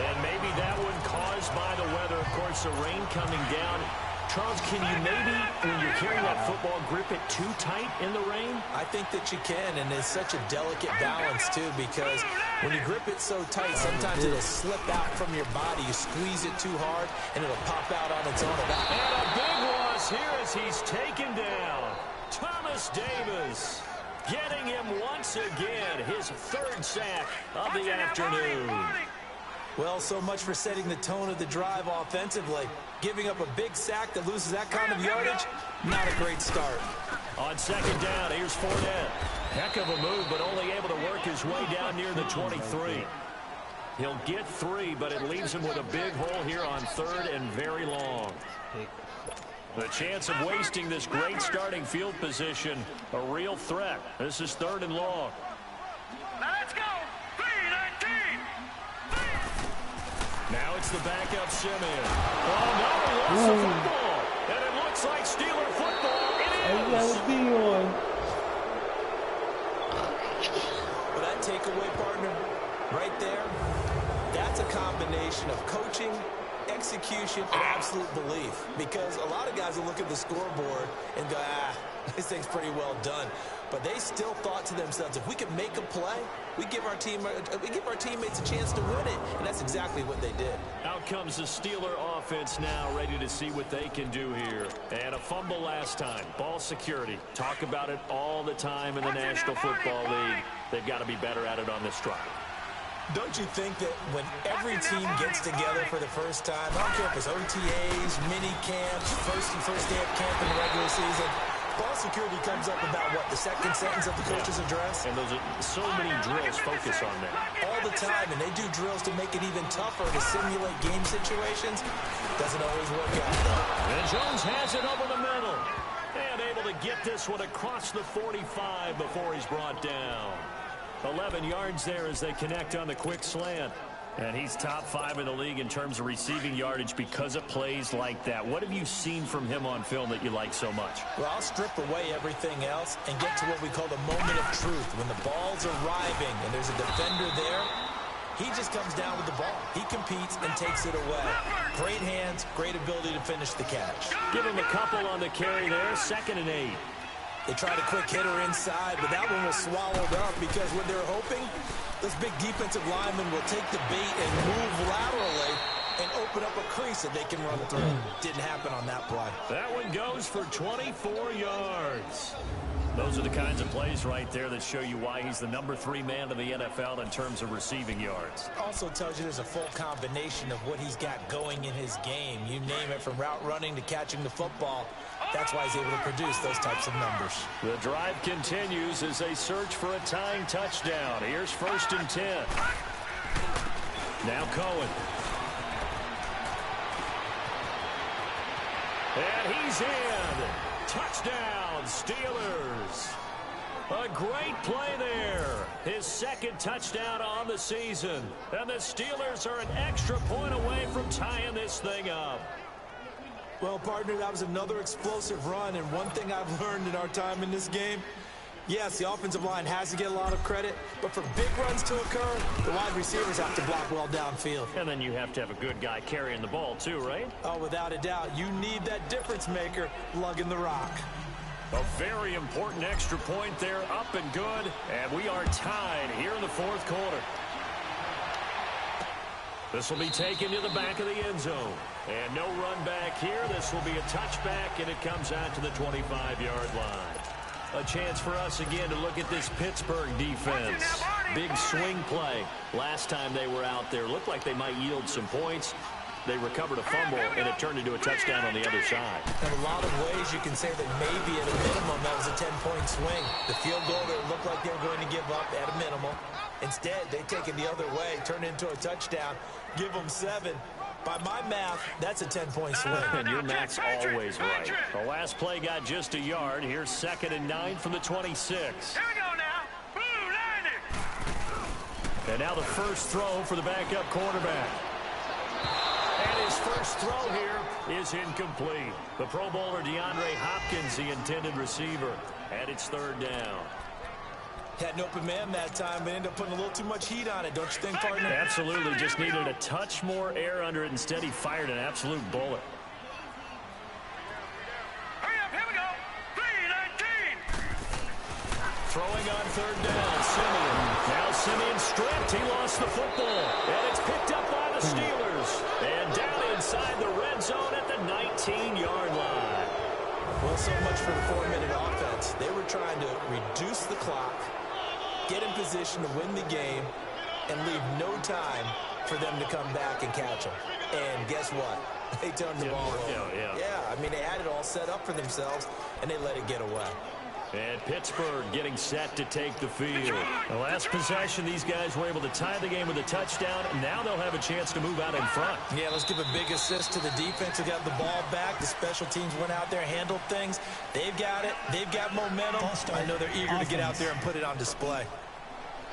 [SPEAKER 6] And maybe that one caused by the weather. Of course, the rain coming down. Charles, can you maybe, when you're carrying that football, grip it too tight in the rain?
[SPEAKER 7] I think that you can, and it's such a delicate balance, too, because when you grip it so tight, sometimes it'll slip out from your body. You squeeze it too hard, and it'll pop out on its own.
[SPEAKER 6] And a big loss here as he's taken down. Thomas Davis getting him once again, his 3rd sack of the afternoon.
[SPEAKER 7] Well, so much for setting the tone of the drive offensively. Giving up a big sack that loses that kind of yardage, not a great start.
[SPEAKER 6] On 2nd down, here's Fournette. Heck of a move, but only able to work his way down near the 23. He'll get 3, but it leaves him with a big hole here on 3rd and very long. The chance of wasting this great starting field position, a real threat. This is 3rd and long.
[SPEAKER 5] Let's go. 3-19.
[SPEAKER 6] Now it's the backup Simeon. Oh, no, he lost the football. And it looks like Steeler football. It is.
[SPEAKER 1] Gotta be on.
[SPEAKER 7] Well, that takeaway, partner, right there, that's a combination of coaching, execution, and absolute belief. Because a lot of guys will look at the scoreboard and go, this thing's pretty well done. But they still thought to themselves, if we can make a play, we give our teammates a chance to win it. And that's exactly what they did.
[SPEAKER 6] Out comes the Steeler offense now, ready to see what they can do here. And a fumble last time. Ball security. Talk about it all the time in the National Football League. They've got to be better at it on this drive.
[SPEAKER 7] Don't you think that when every team gets together for the first time, I don't care if it's OTAs, mini camps, first day of camp in the regular season, ball security comes up about what, the second sentence of the coach's address?
[SPEAKER 6] And those are so many drills focus on that.
[SPEAKER 7] All the time, and they do drills to make it even tougher to simulate game situations. Doesn't always work out, though.
[SPEAKER 6] And Jones has it over the middle. And able to get this one across the 45 before he's brought down. 11 yards there as they connect on the quick slant. And he's top 5 in the league in terms of receiving yardage because of plays like that. What have you seen from him on film that you like so much?
[SPEAKER 7] Well, I'll strip away everything else and get to what we call the moment of truth. When the ball's arriving and there's a defender there, he just comes down with the ball. He competes and takes it away. Great hands, great ability to finish the catch.
[SPEAKER 6] Give him a couple on the carry there, 2nd and 8.
[SPEAKER 7] They tried a quick hitter inside, but that one was swallowed up because what they're hoping, those big defensive linemen will take the bait and move laterally and open up a crease that they can run through. Didn't happen on that play.
[SPEAKER 6] That one goes for 24 yards. Those are the kinds of plays right there that show you why he's the number 3 man in the NFL in terms of receiving yards.
[SPEAKER 7] Also tells you there's a full combination of what he's got going in his game. You name it, from route running to catching the football. That's why he's able to produce those types of numbers.
[SPEAKER 6] The drive continues as they search for a tying touchdown. Here's 1st and 10. Now Cohen. And he's in. Touchdown, Steelers. A great play there. His 2nd touchdown on the season. And the Steelers are an extra point away from tying this thing up.
[SPEAKER 7] Well, partner, that was another explosive run, and one thing I've learned in our time in this game, yes, the offensive line has to get a lot of credit, but for big runs to occur, the wide receivers have to block well downfield.
[SPEAKER 6] And then you have to have a good guy carrying the ball too, right?
[SPEAKER 7] Oh, without a doubt. You need that difference maker lugging the rock.
[SPEAKER 6] A very important extra point there, up and good, and we are tied here in the 4th quarter. This will be taken to the back of the end zone. And no run back here. This will be a touchback, and it comes out to the 25-yard line. A chance for us again to look at this Pittsburgh defense. Big swing play. Last time they were out there, looked like they might yield some points. They recovered a fumble, and it turned into a touchdown on the other side.
[SPEAKER 7] In a lot of ways, you can say that maybe at a minimum that was a 10-point swing. The field goal that looked like they were going to give up at a minimum. Instead, they take it the other way, turn it into a touchdown, give them 7. By my math, that's a 10-point swing.
[SPEAKER 6] And your math's always right. The last play got just a yard. Here's 2nd and 9 from the 26.
[SPEAKER 5] Here we go now. Blue 90.
[SPEAKER 6] And now the first throw for the backup quarterback. And his first throw here is incomplete. The Pro Bowler DeAndre Hopkins, the intended receiver. And it's 3rd down.
[SPEAKER 7] Had an open man that time, but ended up putting a little too much heat on it, don't you think, partner?
[SPEAKER 6] Absolutely. Just needed a touch more air under it. Instead, he fired an absolute bullet.
[SPEAKER 5] Hurry up, here we go. 3-19.
[SPEAKER 6] Throwing on 3rd down, Simeon. Now Simeon stripped. He lost the football. And it's picked up by the Steelers. And down inside the red zone at the 19-yard line.
[SPEAKER 7] Well, so much for the 4-minute offense. They were trying to reduce the clock, get in position to win the game, and leave no time for them to come back and catch them. And guess what? They turned the ball over.
[SPEAKER 6] Yeah.
[SPEAKER 7] Yeah, I mean, they had it all set up for themselves, and they let it get away.
[SPEAKER 6] And Pittsburgh getting set to take the field. The last possession, these guys were able to tie the game with a touchdown. Now they'll have a chance to move out in front.
[SPEAKER 7] Yeah, let's give a big assist to the defense who got the ball back. The special teams went out there, handled things. They've got it. They've got momentum. I know they're eager to get out there and put it on display.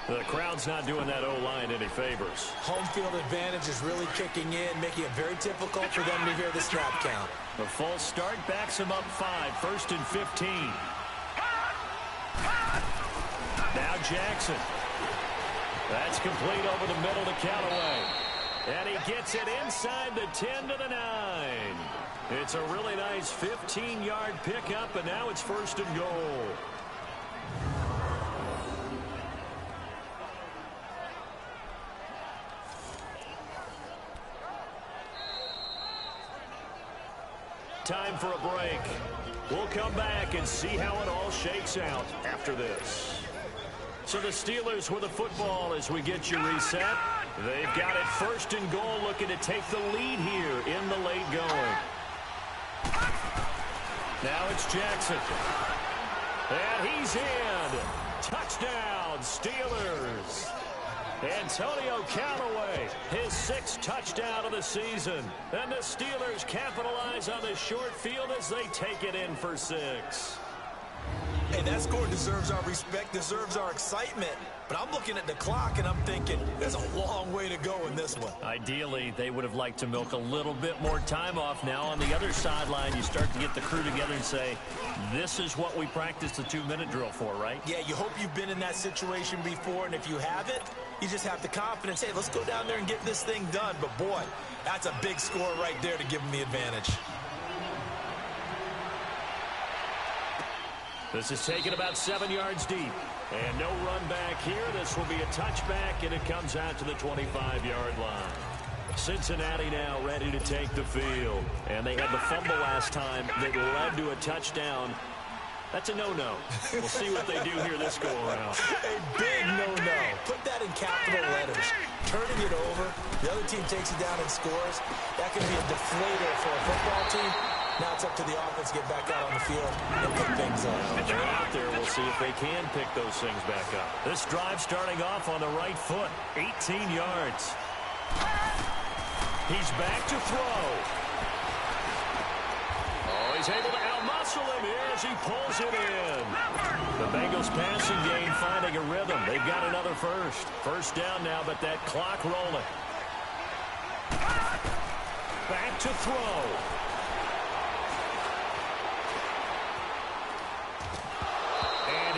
[SPEAKER 6] The crowd's not doing that O-line any favors.
[SPEAKER 7] Home field advantage is really kicking in, making it very difficult for them to hear the snap count.
[SPEAKER 6] The false start backs him up 5, 1st and 15. Now Jackson. That's complete over the middle to Callaway. And he gets it inside the 10 to the 9. It's a really nice 15-yard pickup, and now it's 1st and goal. Time for a break. We'll come back and see how it all shakes out after this. So the Steelers with the football as we get you reset. They've got it 1st and goal, looking to take the lead here in the late going. Now it's Jackson. And he's in. Touchdown, Steelers. Antonio Callaway, his 6th touchdown of the season. And the Steelers capitalize on the short field as they take it in for 6.
[SPEAKER 7] Hey, that score deserves our respect, deserves our excitement. But I'm looking at the clock, and I'm thinking there's a long way to go in this one.
[SPEAKER 6] Ideally, they would have liked to milk a little bit more time off. Now on the other sideline, you start to get the crew together and say, this is what we practiced the 2-minute drill for, right?
[SPEAKER 7] Yeah, you hope you've been in that situation before, and if you haven't, you just have the confidence, hey, let's go down there and get this thing done. But, boy, that's a big score right there to give them the advantage.
[SPEAKER 6] This is taken about 7 yards deep. And no run back here. This will be a touchback, and it comes out to the 25-yard line. Cincinnati now ready to take the field. And they had the fumble last time that led to a touchdown. That's a no-no. We'll see what they do here this go-around.
[SPEAKER 7] A big no-no. Put that in capital letters. Turning it over. The other team takes it down and scores. That can be a deflator for a football team. Now it's up to the offense to get back out on the field and pick things up.
[SPEAKER 6] They're out there. We'll see if they can pick those things back up. This drive starting off on the right foot. 18 yards. He's back to throw. Oh, he's able to outmuscle him as he pulls it in. The Bengals passing game finding a rhythm. They've got another first. First down now, but that clock rolling. Back to throw.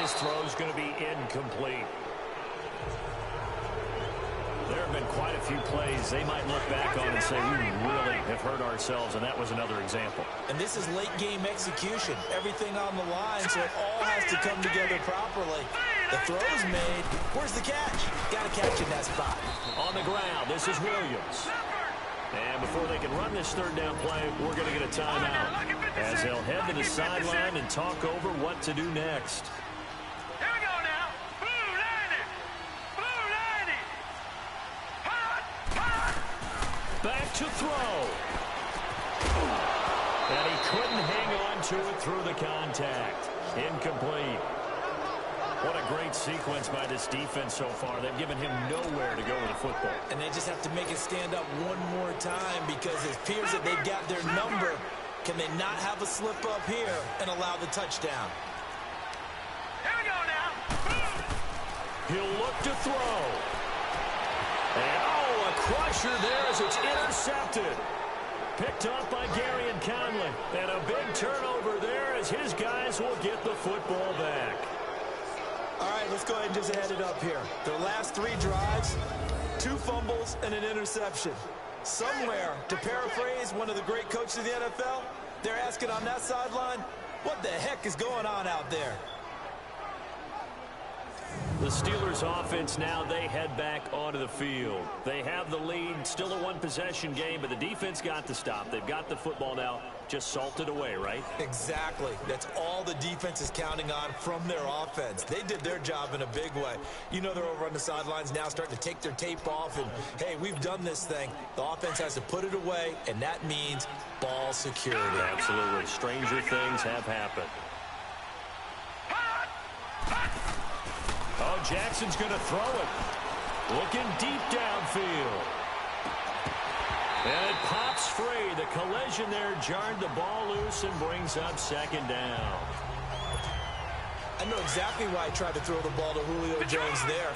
[SPEAKER 6] His throw's going to be incomplete. There have been quite a few plays they might look back on and say, we really have hurt ourselves, and that was another example.
[SPEAKER 7] And this is late-game execution. Everything on the line, so it all has to come together properly. The throw's made. Where's the catch? Got to catch in that spot.
[SPEAKER 6] On the ground, this is Williams. And before they can run this 3rd down play, we're going to get a timeout as they'll head to the sideline and talk over what to do next. Back to throw. And he couldn't hang on to it through the contact. Incomplete. What a great sequence by this defense so far. They've given him nowhere to go with the football.
[SPEAKER 7] And they just have to make it stand up one more time because it appears that they've got their number. Can they not have a slip up here and allow the touchdown?
[SPEAKER 5] Here we go now.
[SPEAKER 6] He'll look to throw. And a crusher there as it's intercepted. Picked up by Gary and Conley. And a big turnover there as his guys will get the football back.
[SPEAKER 7] All right, let's go ahead and just add it up here. Their last 3 drives, 2 fumbles and an interception. Somewhere, to paraphrase one of the great coaches of the NFL, they're asking on that sideline, what the heck is going on out there?
[SPEAKER 6] The Steelers offense now, they head back onto the field. They have the lead, still a 1-possession game, but the defense got the stop. They've got the football now, just salted away, right?
[SPEAKER 7] Exactly. That's all the defense is counting on from their offense. They did their job in a big way. You know they're over on the sidelines now starting to take their tape off and, hey, we've done this thing. The offense has to put it away, and that means ball security.
[SPEAKER 6] Absolutely. Stranger things have happened. Jackson's going to throw it. Looking deep downfield. And it pops free. The collision there jarred the ball loose and brings up second down.
[SPEAKER 7] I know exactly why he tried to throw the ball to Julio Jones there.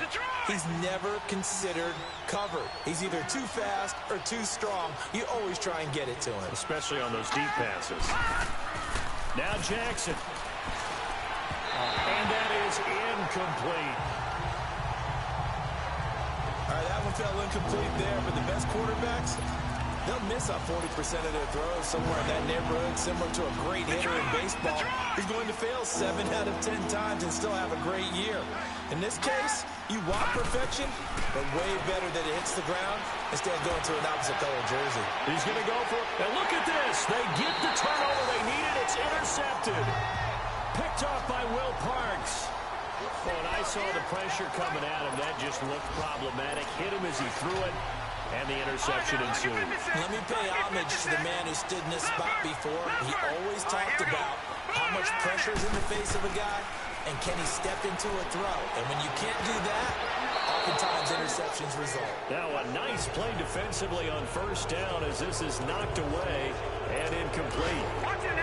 [SPEAKER 7] He's never considered covered. He's either too fast or too strong. You always try and get it to him.
[SPEAKER 6] Especially on those deep passes. Now Jackson. And that is incomplete.
[SPEAKER 7] All right, that one fell incomplete there, but the best quarterbacks, they'll miss on 40% of their throws, somewhere in that neighborhood, similar to a great hitter in baseball who's going to fail 7 out of 10 times and still have a great year. In this case, you want perfection, but way better that it hits the ground instead of going to an opposite color jersey.
[SPEAKER 6] He's going to go for it. And look at this. They get the turnover they needed. It's intercepted. Picked off by Will Parks. Well, when I saw the pressure coming at him, that just looked problematic. Hit him as he threw it, and the interception ensued.
[SPEAKER 7] Let me pay homage to the man who stood in this spot before. He always talked about how much pressure is in the face of a guy, and can he step into a throw? And when you can't do that, oftentimes interceptions result.
[SPEAKER 6] Now a nice play defensively on first down as this is knocked away and incomplete.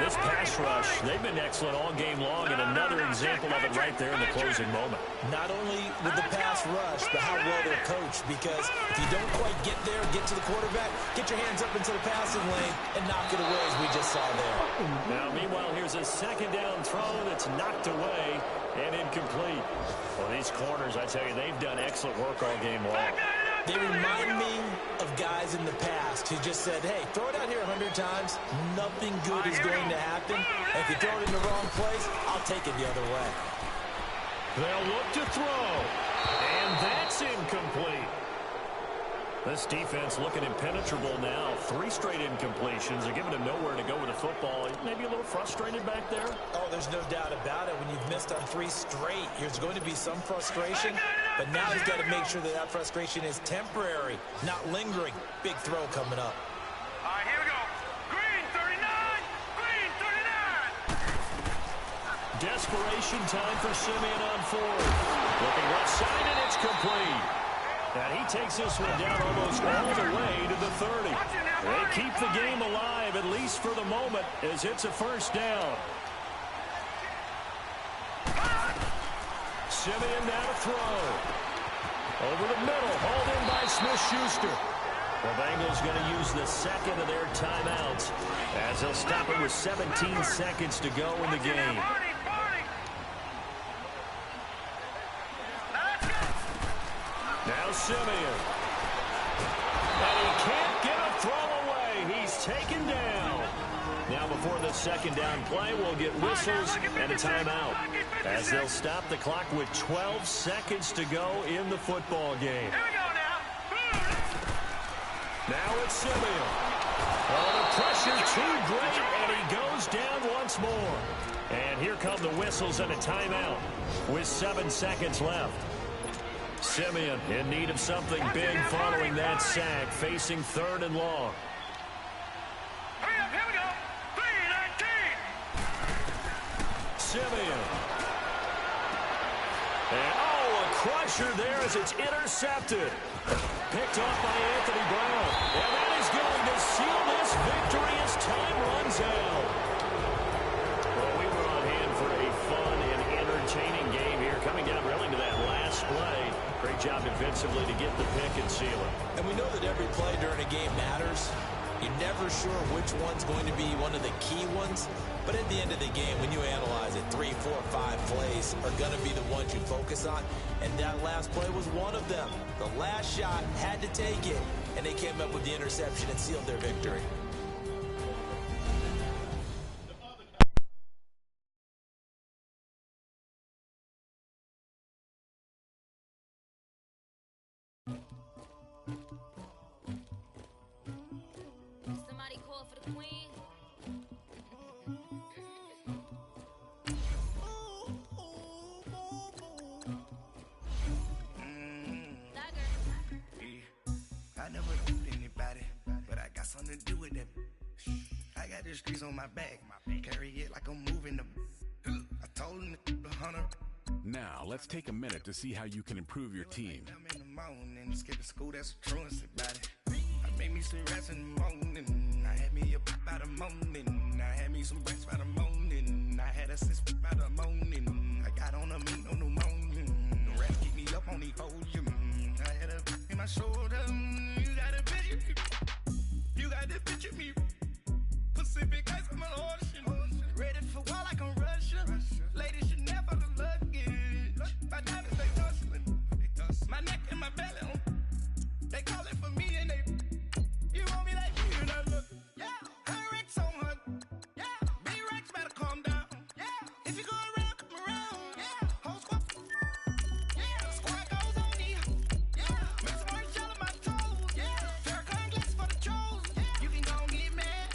[SPEAKER 6] This pass rush, they've been excellent all game long, and another example of it right there in the closing moment.
[SPEAKER 7] Not only with the pass rush, but how well they're coached, because if you don't quite get there, get to the quarterback, get your hands up into the passing lane and knock it away as we just saw there.
[SPEAKER 6] Now, meanwhile, here's a second down throw that's knocked away and incomplete. Well, these corners, I tell you, they've done excellent work all game long.
[SPEAKER 7] They remind me of guys in the past who just said, hey, throw it out here 100 times, nothing good is going to happen. And if you throw it in the wrong place, I'll take it the other way.
[SPEAKER 6] They'll look to throw, and that's incomplete. This defense looking impenetrable now. 3 straight incompletions. They're giving him nowhere to go with the football. Maybe a little frustrated back there.
[SPEAKER 7] Oh, there's no doubt about it. When you've missed on 3 straight, there's going to be some frustration. But now he's got to make sure that that frustration is temporary, not lingering. Big throw coming up.
[SPEAKER 5] All right, here we go. Green 39. Green 39.
[SPEAKER 6] Desperation time for Simeon on 4. Looking left side, and it's complete. And he takes this one down almost all the way to the 30. They keep the game alive, at least for the moment, as it's a first down. Simeon now to throw. Over the middle, hauled in by Smith-Schuster. The Bengals going to use the second of their timeouts as they'll stop it with 17 seconds to go in the game. Now Simeon. And he can't get a throw away. He's taken down. Now before the second down play, we'll get whistles and a timeout as they'll stop the clock with 12 seconds to go in the football game.
[SPEAKER 5] Here we go now.
[SPEAKER 6] Now it's Simeon. Oh, the pressure too great, and he goes down once more. And here come the whistles and a timeout with 7 seconds left. Simeon in need of something big following that sack, facing 3rd and long.
[SPEAKER 5] Hurry up, here we go. 3-19.
[SPEAKER 6] Simeon. And, oh, a crusher there as it's intercepted. Picked off by Anthony Brown. And that is going to seal this victory as time runs out. Well, we were on hand for a fun and entertaining game here, coming down really to that last play. Great job defensively to get the pick and seal it.
[SPEAKER 7] And we know that every play during a game matters. You're never sure which one's going to be one of the key ones. But at the end of the game, when you analyze it, 3, 4, 5 plays are going to be the ones you focus on. And that last play was one of them. The last shot had to take it, and they came up with the interception and sealed their victory.
[SPEAKER 9] Somebody call for the queen.
[SPEAKER 10] I never do anybody, but I got something to do with that. I got the streets on my back, carry it like I'm moving the. I told him to 100,
[SPEAKER 2] Now, let's take a minute to see how you can improve your team.
[SPEAKER 10] I'm in the morning, skipping school, that's a truancy about it. I made me some rest in the morning. I had me up by the morning. I had me some breakfast by the morning. I had a six by the morning. I got on a meat on the morning. The rap keep me up on the podium. I had a in my shoulder. You got a picture. You got to picture me. Pacific ice on my ocean. Ready for war like I'm Russia. Ladies should never the luggage. My diamonds they tussling. My neck and my belly. They call it for me and they. You want me like you and I look. Yeah. Her Rex on her. Yeah. B-Rex better calm down. Yeah. If you go around, come around. Yeah. Whole squad. Yeah. Squad goes on me. Yeah. Make some orange gel on my toes. Yeah. Farrakhan glass for the trolls. Yeah. You can go and get mad.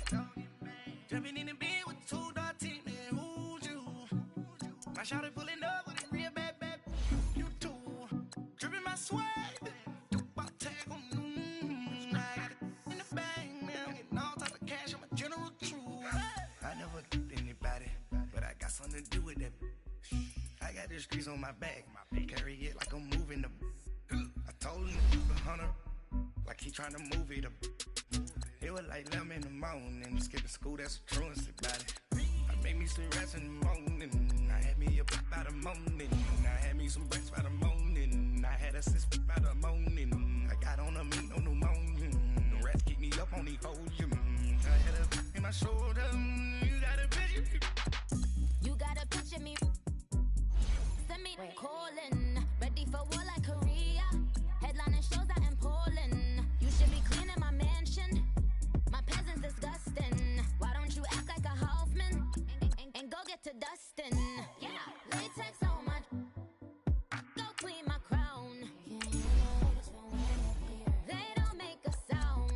[SPEAKER 10] Jumping in the bed with two dark team. Man, who's you? My shawty pulling up with a real bad. You too. Dripping my swag. To do with that. I got the streets on my back. Carry it like I'm moving the. I told him to keep 100, like he trying to move it up. It was like 11 in the morning. Skipping school, that's a truancy about it. I made me some rest in the morning. I had me up by the morning. I had me some breakfast by the morning. I had a six by the morning. I got on a meat on the morning. The rats keep me up on the podium. I had a in my shoulder. You got a picture.
[SPEAKER 9] You gotta picture me. Send me calling. Ready for war like Korea. Headlining shows out in Poland. You should be cleaning my mansion. My peasants disgusting. Why don't you act like a Hoffman and go get to dustin'? Yeah, latex on my. Go clean my crown. They don't make a sound.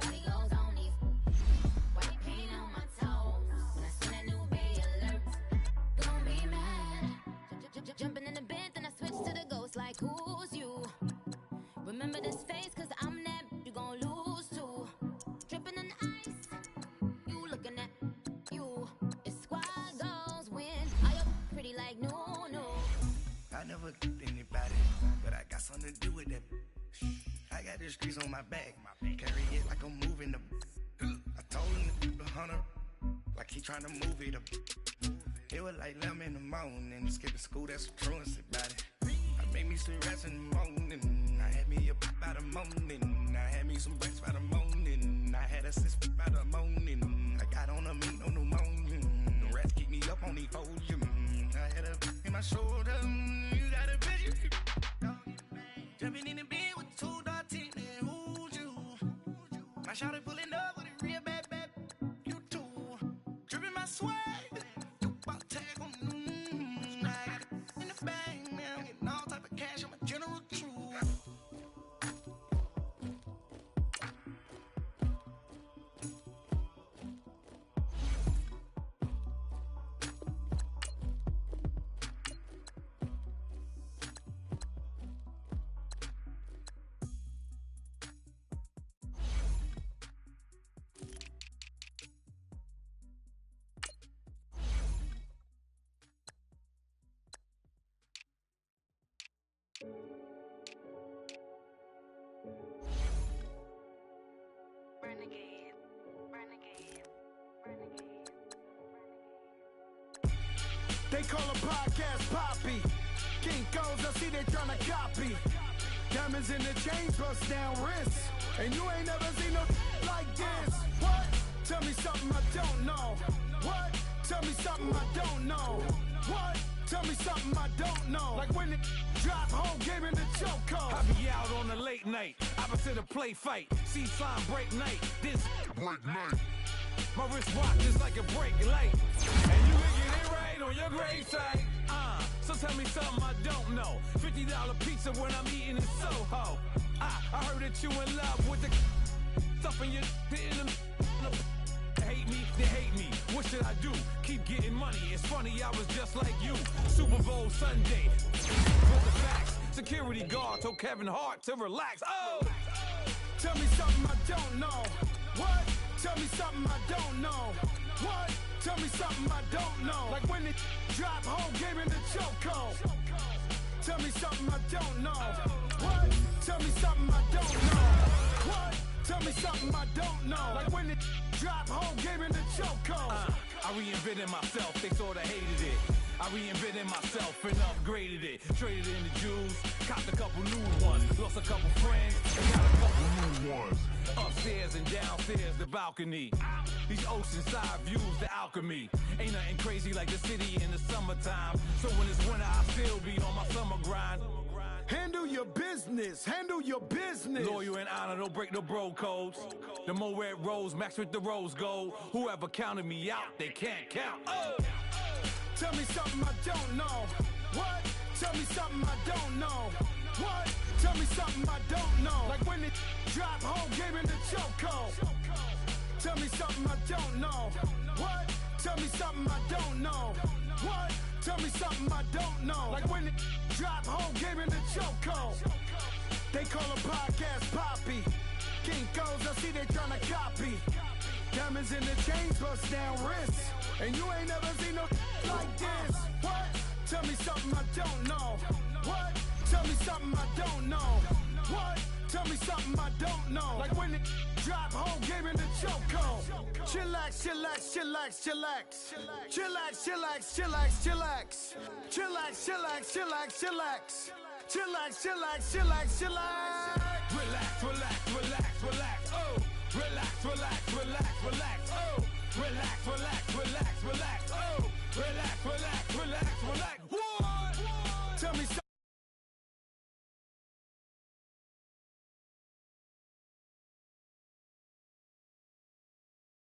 [SPEAKER 9] Money goes on these. White paint on my toes. When I send a new bay alert. Be mad. Jumping in the bed, then I switch to the ghost like who's you? Remember this face, cause I'm that you gon' lose too. Dripping in ice, you looking at you. It's squad goals win. Are you pretty like no?
[SPEAKER 10] I never killed anybody, but I got something to do with that. I got the streets on my back. Carry it like I'm moving the. I told him to keep 100, like he trying to move it up. It was like 11 in the morning. Skipping school, that's a truancy about it. I made me some rest in the morning. I had me up by the morning. I had me some breakfast by the morning. I had a six by the morning. I got on a meat on the morning. The rats keep me up on the podium. I had a in my shoulder. You got a picture. Jumping in the bed with two dark teeth. Man, who's you? My shawty pulling up with a real bad. You too. Dripping my swag.
[SPEAKER 11] They call a podcast Poppy. King goes, I see they tryna copy. Diamonds in the chains, bust down wrists. And you ain't never seen no like this. What? Tell me something I don't know. What? Tell me something I don't know. What? Tell me something I don't know. Like when it drop home, game in the chokehold.
[SPEAKER 5] I be out on a late night, opposite a play fight. See sign break night, this break night. My wristwatch is like a brake light. And you can get it right on your gravesite. So tell me something I don't know. $50 pizza when I'm eating in Soho. I heard that you in love with the stuff in your in the hate me, they hate me. What should I do? Keep getting money. It's funny, I was just like you. Super Bowl Sunday. For the facts, security guard told Kevin Hart to relax. Oh!
[SPEAKER 11] Tell me something I don't know. What? Tell me something I don't know. What? Tell me something I don't know. Like when it drop whole game in the chokehold. Tell me something I don't know. What? Tell me something I don't know. What? Tell me something I don't know. Like when it drop whole game in the chokehold.
[SPEAKER 5] I reinvented myself, they sorta hated it. I reinvented myself and upgraded it. Traded in the Jews, copped a couple new ones. Lost a couple friends, and got a couple new ones. Upstairs and downstairs, the balcony. These oceanside views, the alchemy. Ain't nothing crazy like the city in the summertime. So when it's winter, I still be on my summer grind.
[SPEAKER 11] Handle your business, handle your business.
[SPEAKER 5] Loyal and honor, don't break no bro codes. The more red rose, max with the rose gold. Whoever counted me out, they can't count. Oh!
[SPEAKER 11] Tell me something I don't know. What? Tell me something I don't know. What? Tell me something I don't know. Like when it drop whole game in the chokehold. Tell me something I don't know. What? Tell me something I don't know. What? Tell me something I don't know. Like when it drop whole game in the chokehold. They call a podcast Poppy. Kinkos, I see they tryna copy. Diamonds in the chains, bust down wrists. And you ain't never seen no like this. What? Tell me something I don't know. What? Tell me something I don't know. What? Tell me something I don't know. Like when it drop whole game in the chokehold. Chillax, chillax, chillax, chillax. Chillax, chillax, chillax, chillax. Chillax, chillax, chillax, chillax. Chillax, chillax, chillax, chillax.
[SPEAKER 5] Relax, relax, relax, relax. Oh! Relax, relax, relax, relax. Oh! Relax, relax, relax, relax. Oh! Relax, relax, relax, relax.